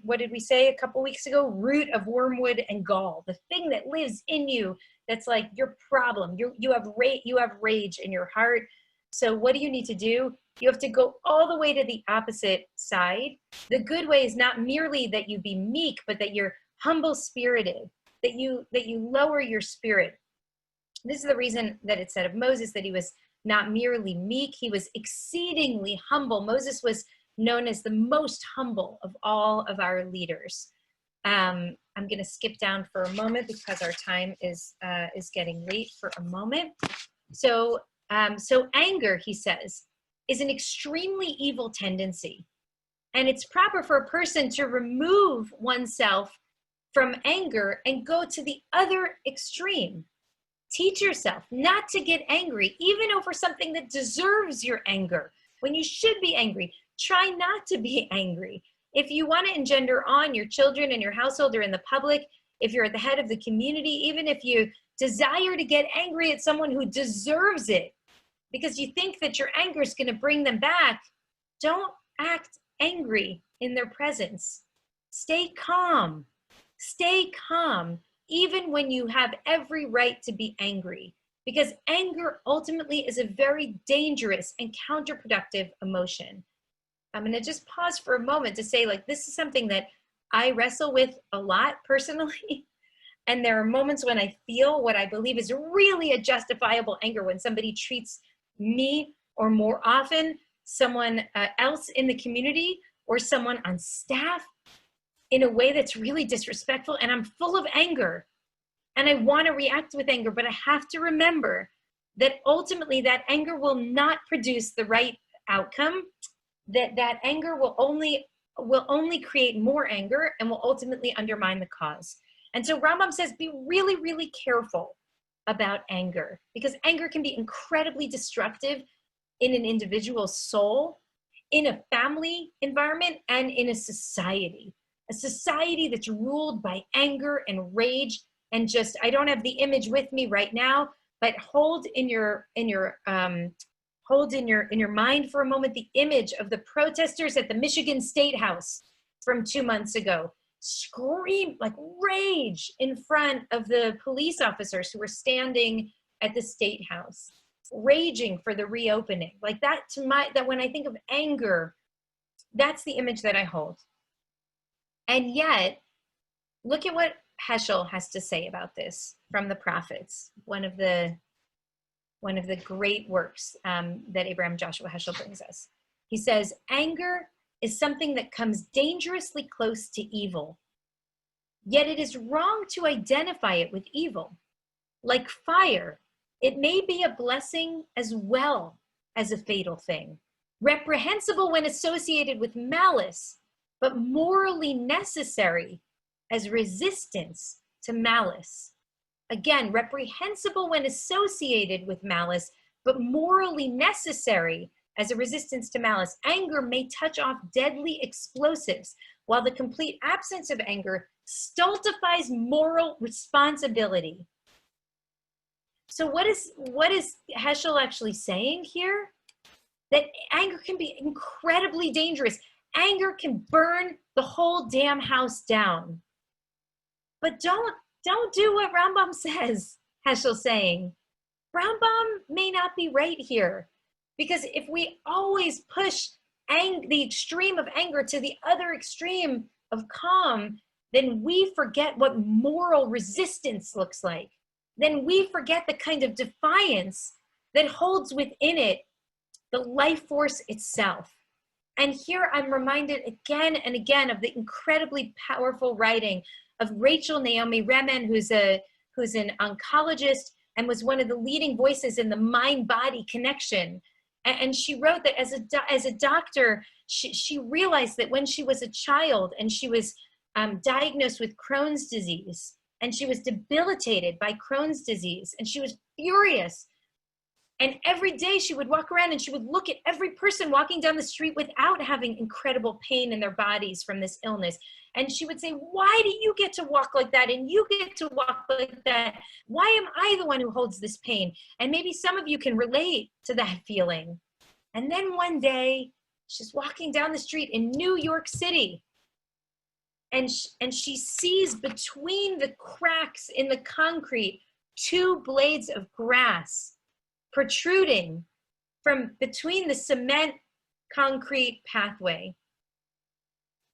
what did we say a couple weeks ago? Root of wormwood and gall, the thing that lives in you that's like your problem. You have rage in your heart. So what do you need to do? You have to go all the way to the opposite side. The good way is not merely that you be meek, but that you're humble spirited, that you lower your spirit. This is the reason that it said of Moses that he was not merely meek, he was exceedingly humble. Moses was known as the most humble of all of our leaders. I'm going to skip down for a moment because our time is getting late for a moment. So anger, he says, is an extremely evil tendency. And it's proper for a person to remove oneself from anger and go to the other extreme. Teach yourself not to get angry, even over something that deserves your anger. When you should be angry, try not to be angry. If you want to engender on your children and your household or in the public, if you're at the head of the community, even if you desire to get angry at someone who deserves it, because you think that your anger is going to bring them back, don't act angry in their presence. Stay calm. Stay calm, even when you have every right to be angry, because anger ultimately is a very dangerous and counterproductive emotion. I'm going to just pause for a moment to say, like, this is something that I wrestle with a lot personally. And there are moments when I feel what I believe is really a justifiable anger when somebody treats me, or more often, someone else in the community or someone on staff in a way that's really disrespectful, and I'm full of anger. And I want to react with anger, but I have to remember that ultimately that anger will not produce the right outcome, that anger will only create more anger and will ultimately undermine the cause. And so Rambam says, be really, really careful about anger, because anger can be incredibly destructive in an individual's soul, in a family environment, and in a society that's ruled by anger and rage. And just, I don't have the image with me right now, but hold in your mind for a moment the image of the protesters at the Michigan State House from 2 months ago, scream, like rage in front of the police officers who were standing at the State House, raging for the reopening. Like that, that when I think of anger, that's the image that I hold. And yet, look at what Heschel has to say about this from the prophets. One of the one of the great works that Abraham Joshua Heschel brings us. He says, anger is something that comes dangerously close to evil, yet it is wrong to identify it with evil. Like fire, it may be a blessing as well as a fatal thing, reprehensible when associated with malice, but morally necessary as resistance to malice. Again, reprehensible when associated with malice, but morally necessary as a resistance to malice. Anger may touch off deadly explosives, while the complete absence of anger stultifies moral responsibility. So what is Heschel actually saying here? That anger can be incredibly dangerous. Anger can burn the whole damn house down. But don't do what Rambam says, Heschel's saying. Rambam may not be right here. Because if we always push the extreme of anger to the other extreme of calm, then we forget what moral resistance looks like. Then we forget the kind of defiance that holds within it the life force itself. And here I'm reminded again and again of the incredibly powerful writing of Rachel Naomi Remen, who's an oncologist and was one of the leading voices in the mind-body connection. And she wrote that as a doctor, she realized that when she was a child and she was diagnosed with Crohn's disease, and she was debilitated by Crohn's disease, and she was furious. And every day she would walk around and she would look at every person walking down the street without having incredible pain in their bodies from this illness. And she would say, why do you get to walk like that? And you get to walk like that. Why am I the one who holds this pain? And maybe some of you can relate to that feeling. And then one day she's walking down the street in New York City. And she sees between the cracks in the concrete 2 blades of grass protruding from between the cement concrete pathway.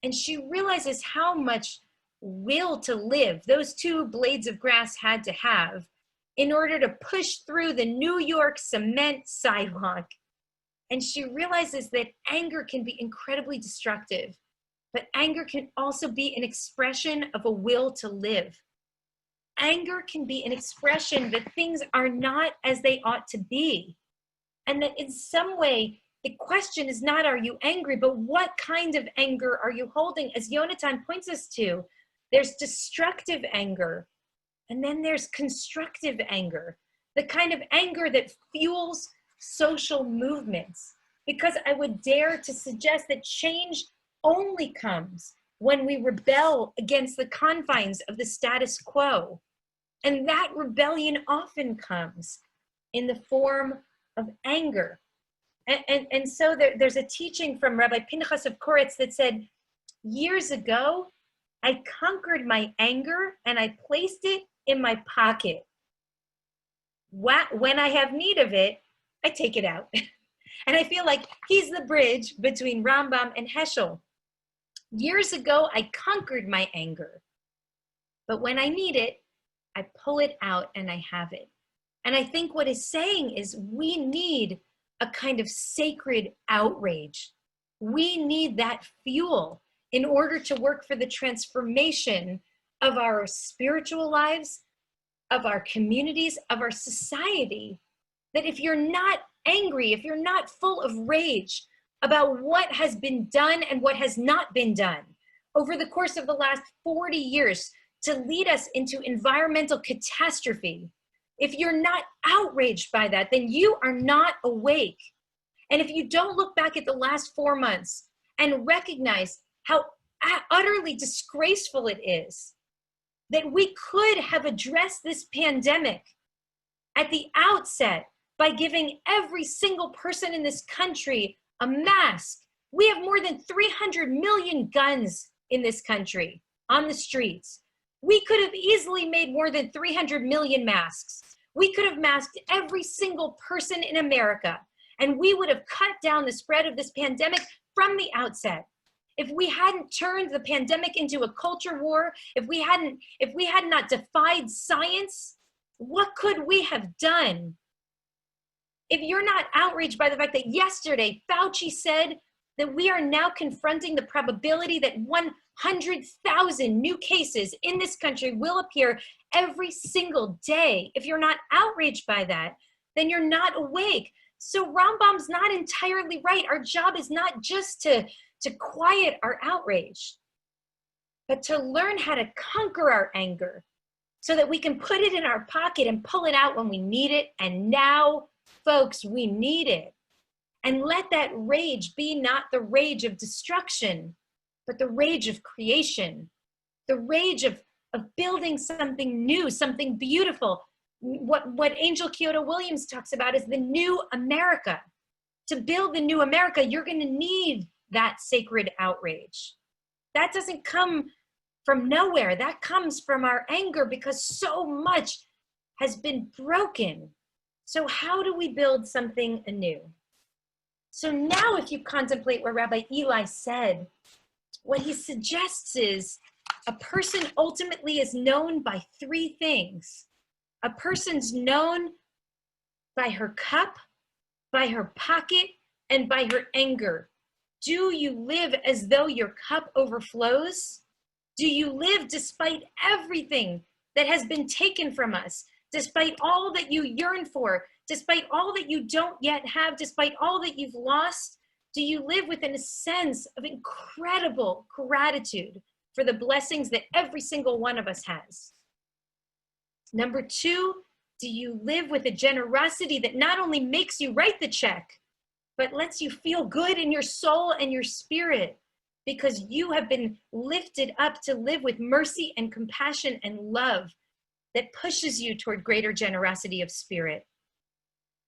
And she realizes how much will to live those 2 blades of grass had to have in order to push through the New York cement sidewalk. And she realizes that anger can be incredibly destructive, but anger can also be an expression of a will to live. Anger can be an expression that things are not as they ought to be. And that in some way, the question is not, are you angry, but what kind of anger are you holding? As Yonatan points us to, there's destructive anger, and then there's constructive anger, the kind of anger that fuels social movements. Because I would dare to suggest that change only comes when we rebel against the confines of the status quo. And that rebellion often comes in the form of anger. And so there's a teaching from Rabbi Pinchas of Koretz that said, years ago, I conquered my anger and I placed it in my pocket. When I have need of it, I take it out. And I feel like he's the bridge between Rambam and Heschel. Years ago, I conquered my anger. But when I need it, I pull it out and I have it. And I think what he's saying is we need a kind of sacred outrage. We need that fuel in order to work for the transformation of our spiritual lives, of our communities, of our society. That if you're not angry, if you're not full of rage about what has been done and what has not been done over the course of the last 40 years to lead us into environmental catastrophe, if you're not outraged by that, then you are not awake. And if you don't look back at the last 4 months and recognize how utterly disgraceful it is that we could have addressed this pandemic at the outset by giving every single person in this country a mask. We have more than 300 million guns in this country on the streets. We could have easily made more than 300 million masks. We could have masked every single person in America, and we would have cut down the spread of this pandemic from the outset. If we hadn't turned the pandemic into a culture war, if we had not defied science, what could we have done? if you're not outraged by the fact that yesterday Fauci said that we are now confronting the probability that 100,000 new cases in this country will appear every single day, if you're not outraged by that, then you're not awake. So Rambam's not entirely right. Our job is not just to quiet our outrage, but to learn how to conquer our anger so that we can put it in our pocket and pull it out when we need it. And now, folks, we need it. And let that rage be not the rage of destruction, but the rage of creation, the rage of building something new, something beautiful. What Angel Kyoto Williams talks about is the new America. To build the new America, you're going to need that sacred outrage. That doesn't come from nowhere. That comes from our anger because so much has been broken. So how do we build something anew? So now if you contemplate what Rabbi Eli said, what he suggests is a person ultimately is known by three things. A person's known by her cup, by her pocket, and by her anger. Do you live as though your cup overflows? Do you live despite everything that has been taken from us, despite all that you yearn for, despite all that you don't yet have, despite all that you've lost? Do you live within a sense of incredible gratitude for the blessings that every single one of us has? Number two, do you live with a generosity that not only makes you write the check, but lets you feel good in your soul and your spirit because you have been lifted up to live with mercy and compassion and love that pushes you toward greater generosity of spirit?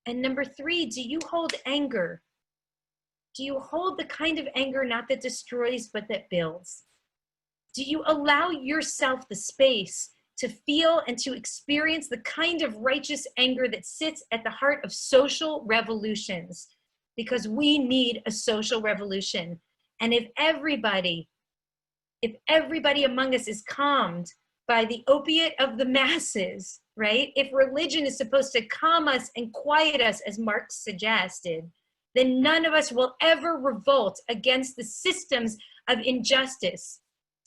And number three, do you hold anger? Do you hold the kind of anger not that destroys, but that builds? Do you allow yourself the space to feel and to experience the kind of righteous anger that sits at the heart of social revolutions? Because we need a social revolution. And if everybody among us is calmed by the opiate of the masses, right? If religion is supposed to calm us and quiet us, as Marx suggested, then none of us will ever revolt against the systems of injustice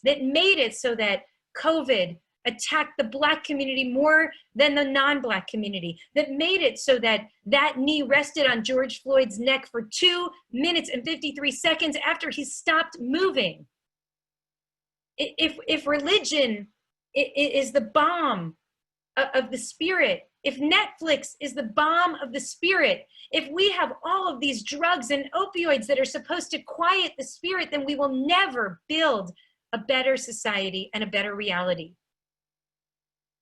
that made it so that COVID attacked the Black community more than the non-Black community, that made it so that that knee rested on George Floyd's neck for 2 minutes and 53 seconds after he stopped moving. If religion is the balm of the spirit, if Netflix is the balm of the spirit, if we have all of these drugs and opioids that are supposed to quiet the spirit, then we will never build a better society and a better reality.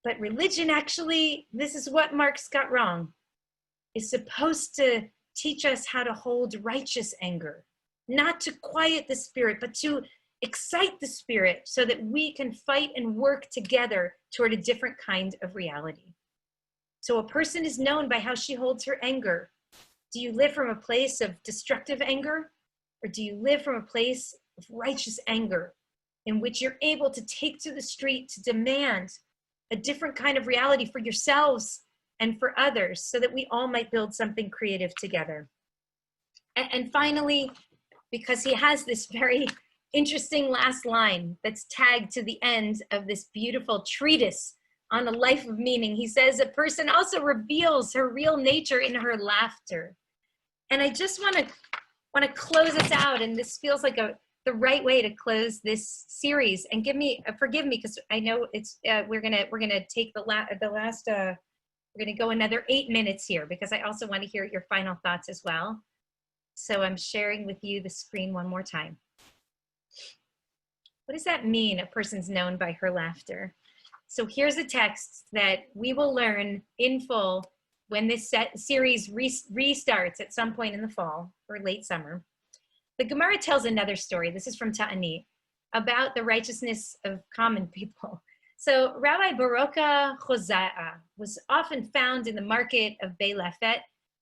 But religion actually, this is what Marx got wrong, is supposed to teach us how to hold righteous anger, not to quiet the spirit, but to excite the spirit so that we can fight and work together toward a different kind of reality. So a person is known by how she holds her anger. Do you live from a place of destructive anger, or do you live from a place of righteous anger in which you're able to take to the street to demand a different kind of reality for yourselves and for others so that we all might build something creative together? And finally, because he has this very interesting last line that's tagged to the end of this beautiful treatise on a life of meaning, he says, a person also reveals her real nature in her laughter. And I just want to close us out, and this feels like the right way to close this series. And forgive me, because I know it's we're gonna take we're gonna go another 8 minutes here, because I also want to hear your final thoughts as well. So I'm sharing with you the screen one more time. What does that mean? A person's known by her laughter. So here's a text that we will learn in full when this series restarts at some point in the fall or late summer. The Gemara tells another story. This is from Ta'anit, about the righteousness of common people. So Rabbi Baroka Choza'a was often found in the market of Bei Lafet,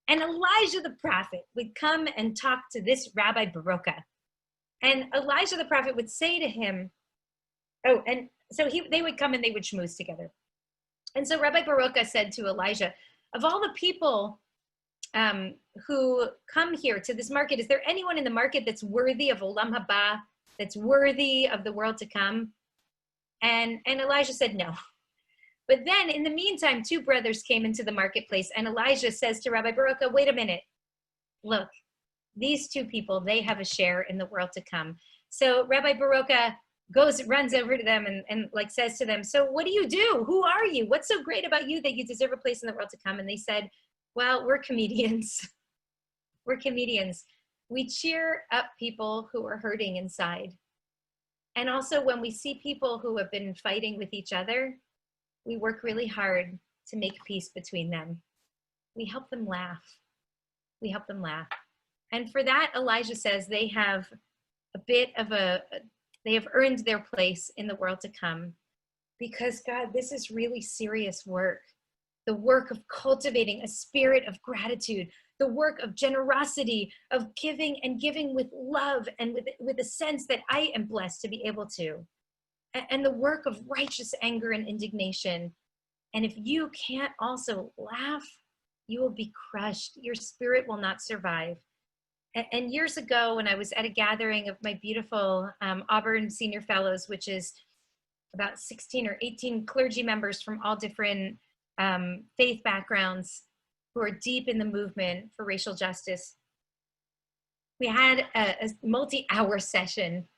and Elijah the prophet would come and talk to this Rabbi Baroka. And Elijah the prophet would say to him, they would come and they would schmooze together. And so Rabbi Baroka said to Elijah, of all the people who come here to this market, is there anyone in the market that's worthy of Olam Haba, that's worthy of the world to come? And Elijah said no. But then in the meantime, two brothers came into the marketplace, and Elijah says to Rabbi Baruch, wait a minute, look, these two people, they have a share in the world to come. So Rabbi Baruch runs over to them and like says to them, so what do you do? Who are you? What's so great about you that you deserve a place in the world to come? And they said, well, we're comedians. We're comedians. We cheer up people who are hurting inside. And also when we see people who have been fighting with each other, we work really hard to make peace between them. We help them laugh. We help them laugh. And for that, Elijah says they have they have earned their place in the world to come, because God, this is really serious work. The work of cultivating a spirit of gratitude, the work of generosity, of giving and giving with love and with a sense that I am blessed to be able to. And the work of righteous anger and indignation. And if you can't also laugh, you will be crushed. Your spirit will not survive. And years ago, when I was at a gathering of my beautiful Auburn Senior Fellows, which is about 16 or 18 clergy members from all different faith backgrounds who are deep in the movement for racial justice, we had a multi-hour session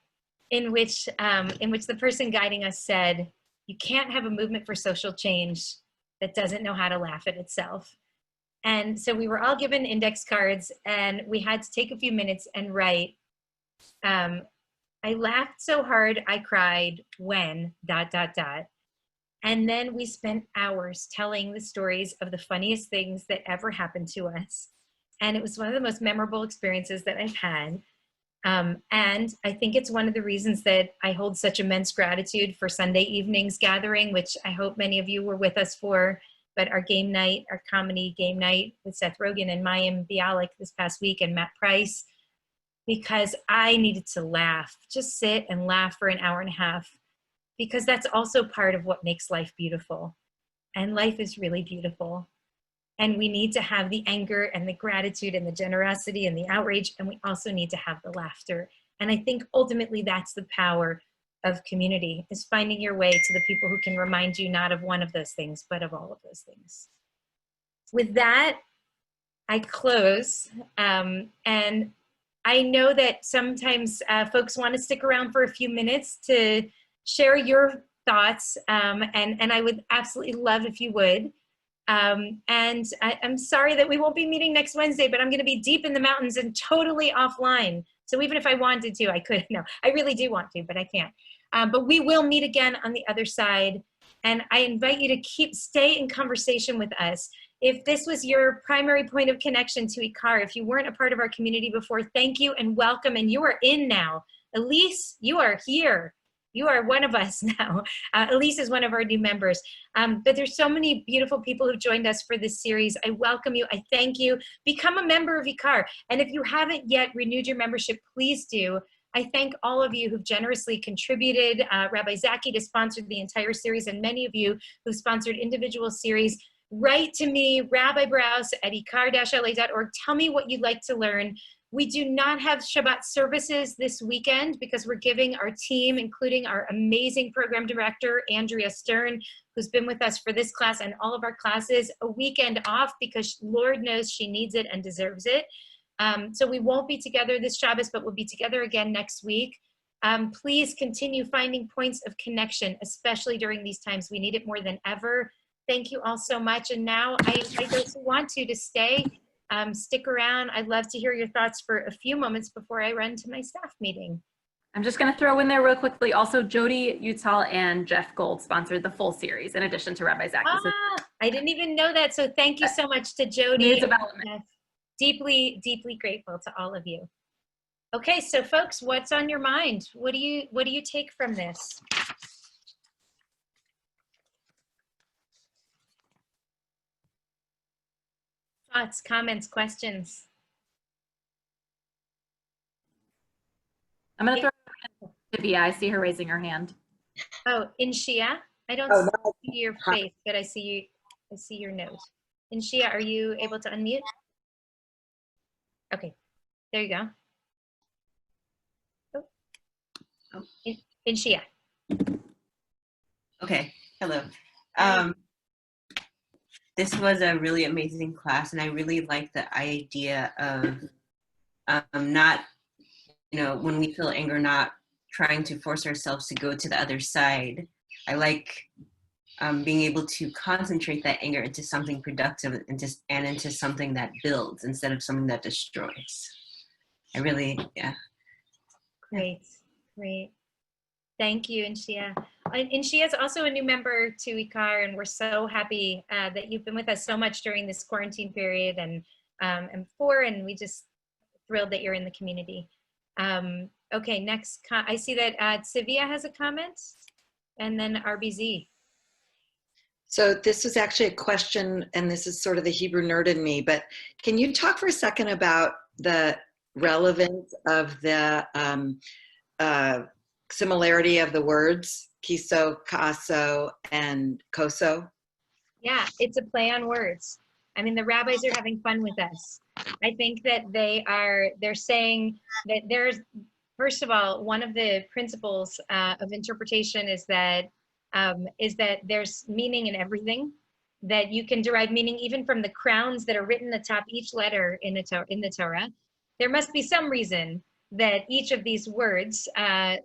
in which the person guiding us said, you can't have a movement for social change that doesn't know how to laugh at itself. And so we were all given index cards, and we had to take a few minutes and write, I laughed so hard I cried when ... And then we spent hours telling the stories of the funniest things that ever happened to us. And it was one of the most memorable experiences that I've had. And I think it's one of the reasons that I hold such immense gratitude for Sunday evenings gathering, which I hope many of you were with us for, but our game night, our comedy game night with Seth Rogen and Mayim Bialik this past week and Matt Price, because I needed to laugh, just sit and laugh for an hour and a half, because that's also part of what makes life beautiful. And life is really beautiful. And we need to have the anger and the gratitude and the generosity and the outrage, and we also need to have the laughter. And I think ultimately that's the power of community, is finding your way to the people who can remind you not of one of those things, but of all of those things. With that, I close. And I know that sometimes folks want to stick around for a few minutes to share your thoughts, and I would absolutely love if you would. And I'm sorry that we won't be meeting next Wednesday, but I'm going to be deep in the mountains and totally offline. So even if I wanted to, I couldn't. No, I really do want to, but I can't. But we will meet again on the other side. And I invite you to stay in conversation with us. If this was your primary point of connection to Ikar, if you weren't a part of our community before, thank you and welcome. And you are in now. Elise, you are here. You are one of us now. Elise is one of our new members. But there's so many beautiful people who've joined us for this series. I welcome you. I thank you. Become a member of Ikar. And if you haven't yet renewed your membership, please do. I thank all of you who've generously contributed, Rabbi Zaki to sponsor the entire series, and many of you who sponsored individual series. Write to me, Rabbi Brous at ikar-la.org. Tell me what you'd like to learn. We do not have Shabbat services this weekend because we're giving our team, including our amazing program director, Andrea Stern, who's been with us for this class and all of our classes, a weekend off because Lord knows she needs it and deserves it. So we won't be together this Shabbos, but we'll be together again next week. Please continue finding points of connection, especially during these times. We need it more than ever. Thank you all so much. And now I invite those who want to stay. Stick around. I'd love to hear your thoughts for a few moments before I run to my staff meeting. I'm just going to throw in there real quickly. Also, Jody Utah and Jeff Gold sponsored the full series in addition to Rabbi Zaki. I didn't even know that. So thank you so much to Jody. Deeply, deeply grateful to all of you. Okay, so folks, what's on your mind? What do you take from this? Thoughts, comments, questions? I'm going to throw it to Via. I see her raising her hand. Oh, in Shia? I don't see your face, but I see your note. In Shia, are you able to unmute? Okay, there you go. Oh, in Shia. Okay, hello. This was a really amazing class, and I really like the idea of not, when we feel anger, not trying to force ourselves to go to the other side. I like being able to concentrate that anger into something productive and into something that builds instead of something that destroys. I really, yeah. Great, great. Thank you, Inshia. And Inshia is also a new member to ICAR, and we're so happy that you've been with us so much during this quarantine period and before, and we just thrilled that you're in the community. Okay, next, I see that Sevilla has a comment, and then RBZ. So this was actually a question, and this is sort of the Hebrew nerd in me, but can you talk for a second about the relevance of the similarity of the words kiso, kaso, and koso? Yeah, it's a play on words. I mean, the rabbis are having fun with us. I think that they're saying that there's, first of all, one of the principles of interpretation is that there's meaning in everything, that you can derive meaning even from the crowns that are written atop each letter in the Torah. There must be some reason that each of these words, that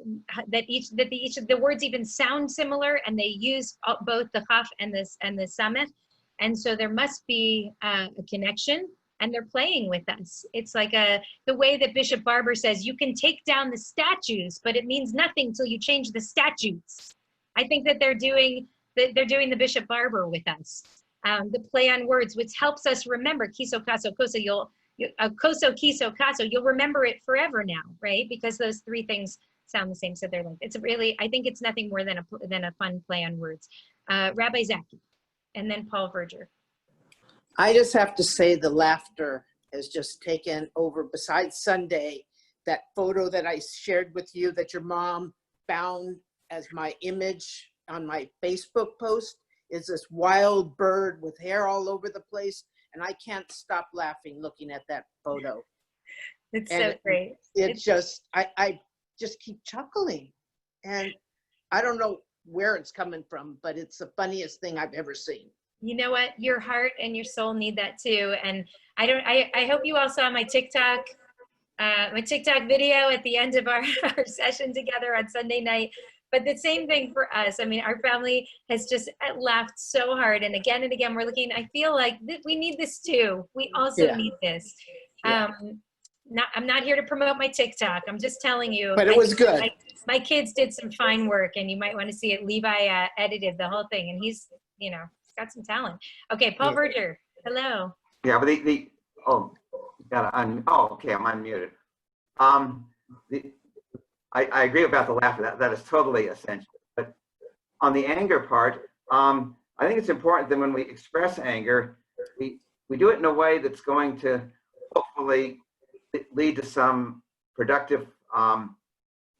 each of the words even sound similar, and they use both the chaf and the samech, and so there must be a connection. And they're playing with us. It's like the way that Bishop Barber says, you can take down the statues, but it means nothing till you change the statutes. I think that they're doing the Bishop Barber with us. The play on words, which helps us remember kiso, kaso, koso. Koso, kiso, kaso. You'll remember it forever now, right? Because those three things sound the same. So they're like, it's really, I think it's nothing more than a fun play on words. Rabbi Zaki, and then Paul Verger. I just have to say the laughter has just taken over. Besides Sunday, that photo that I shared with you that your mom found as my image on my Facebook post is this wild bird with hair all over the place. And I can't stop laughing looking at that photo. It's so great. I just keep chuckling. And I don't know where it's coming from, but it's the funniest thing I've ever seen. You know what? Your heart and your soul need that too. And I hope you all saw my TikTok video at the end of our session together on Sunday night. But the same thing for us. I mean, our family has just laughed so hard. And again, we're looking, I feel like we need this too. We also need this. Yeah. I'm not here to promote my TikTok. I'm just telling you. But it was good. My kids did some fine work, and you might want to see it. Levi edited the whole thing, and he's got some talent. Okay, Paul Verger, hello. Yeah, but okay, I'm unmuted. I agree about the laughter. That is totally essential. But on the anger part, I think it's important that when we express anger, we do it in a way that's going to hopefully lead to some productive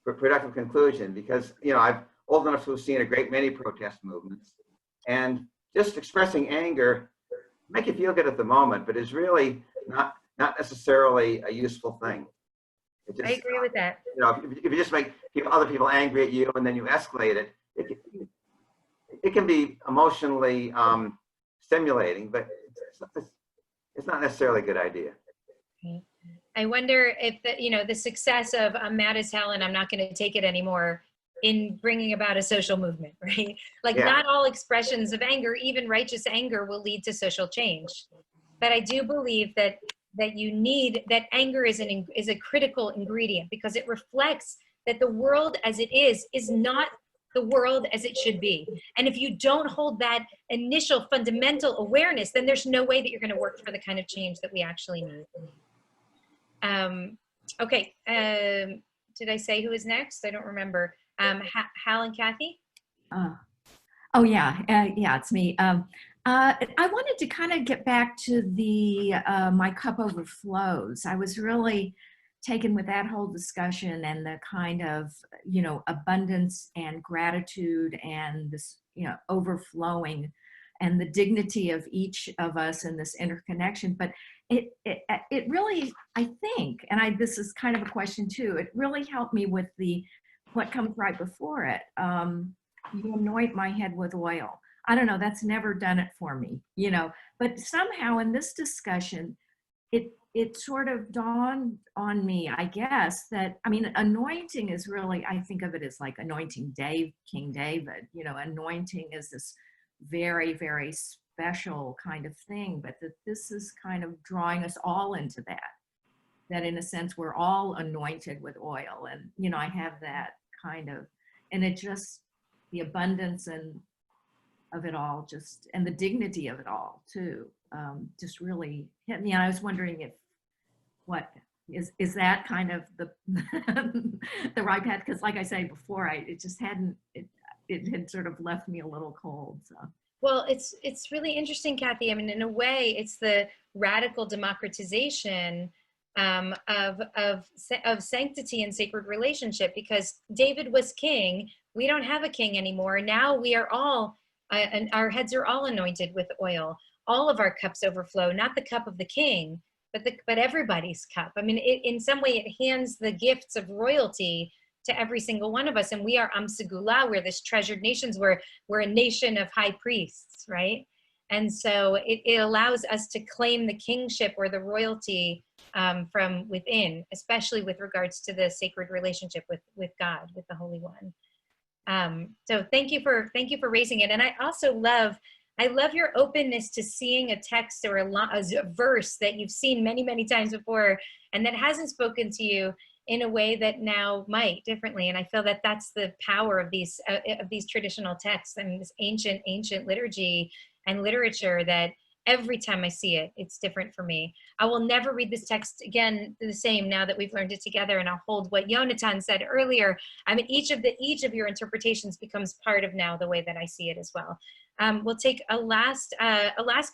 conclusion. Because I'm old enough to have seen a great many protest movements, and just expressing anger make you feel good at the moment, but is really not necessarily a useful thing. I agree with that. If you just make other people angry at you and then you escalate it, it can be emotionally stimulating, but it's not necessarily a good idea. I wonder if the success of I'm mad as hell and I'm not going to take it anymore in bringing about a social movement, right? Like not all expressions of anger, even righteous anger, will lead to social change. But I do believe that you need, that anger is a critical ingredient, because it reflects that the world as it is not the world as it should be. And if you don't hold that initial fundamental awareness, then there's no way that you're going to work for the kind of change that we actually need. Okay, did I say who is next? I don't remember. Hal and Kathy? It's me. I wanted to kind of get back to the my cup overflows. I was really taken with that whole discussion and the kind of, abundance and gratitude and this, overflowing and the dignity of each of us in this interconnection. But it really, I think, and this is kind of a question too, it really helped me with what comes right before it. You anoint my head with oil. I don't know, that's never done it for me, but somehow in this discussion, it sort of dawned on me, I guess, that, I mean, anointing is really, I think of it as like anointing King David, anointing is this very, very special kind of thing, but that this is kind of drawing us all into that in a sense, we're all anointed with oil. And, I have that kind of, and it just, the abundance of it all and the dignity of it all too, just really hit me. And I was wondering what is that kind of the the right path? Because like I say before, it just hadn't, it had sort of left me a little cold. So. Well, it's really interesting, Kathy. I mean, in a way, it's the radical democratization of sanctity and sacred relationship, because David was king. We don't have a king anymore. Now we are all, and our heads are all anointed with oil. All of our cups overflow, not the cup of the king, but everybody's cup. I mean, in some way, it hands the gifts of royalty to every single one of us. And we are Am Segula, we're this treasured nations, we're a nation of high priests, right? And so it allows us to claim the kingship or the royalty from within, especially with regards to the sacred relationship with God, with the Holy One. So thank you for raising it. And I also love your openness to seeing a text or a verse that you've seen many, many times before and that hasn't spoken to you in a way that now might differently. And I feel that that's the power of these traditional texts and this ancient liturgy and literature, that every time I see it, it's different for me. I will never read this text again the same now that we've learned it together, and I'll hold what Yonatan said earlier. I mean, each of your interpretations becomes part of now the way that I see it as well. We'll take a last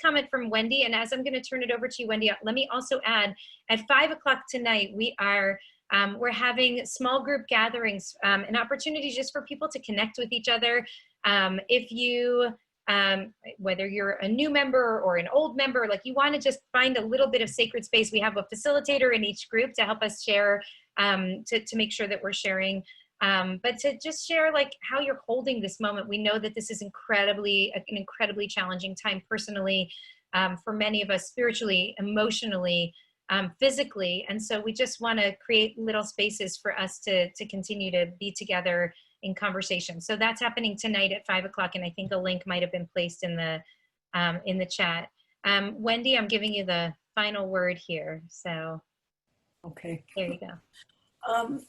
comment from Wendy, and as I'm going to turn it over to you, Wendy, let me also add, at 5 o'clock tonight, we're having small group gatherings, an opportunity just for people to connect with each other. If you, whether you're a new member or an old member, like you want to just find a little bit of sacred space, we have a facilitator in each group to help us share, to make sure that we're sharing. But to just share like how you're holding this moment. We know that this is an incredibly challenging time personally, for many of us, spiritually, emotionally, physically. And so we just want to create little spaces for us to continue to be together in conversation. So that's happening tonight at 5 o'clock. And I think a link might've been placed in the chat. Wendy, I'm giving you the final word here. So, okay. There you go.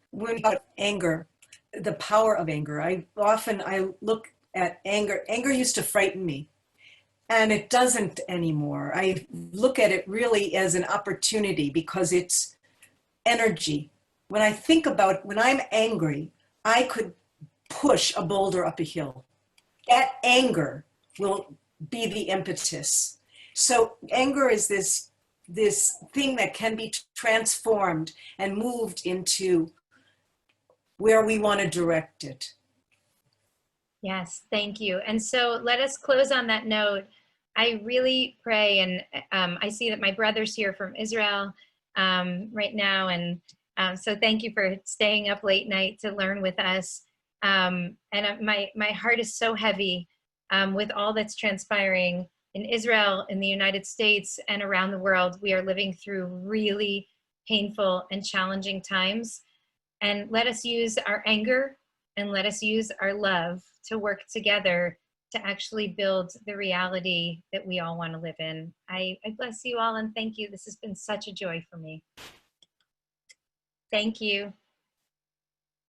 When about anger, the power of anger, I look at anger. Anger used to frighten me, and it doesn't anymore. I look at it really as an opportunity because it's energy. When I think about when I'm angry, I could push a boulder up a hill. That anger will be the impetus. So anger is this thing that can be transformed and moved into where we want to direct it. Yes, thank you. And so let us close on that note. I really pray, and I see that my brother's here from Israel right now, and so thank you for staying up late night to learn with us. And my heart is so heavy with all that's transpiring in Israel, in the United States, and around the world. We are living through really painful and challenging times. And let us use our anger and let us use our love to work together to actually build the reality that we all want to live in. I bless you all and thank you. This has been such a joy for me. Thank you.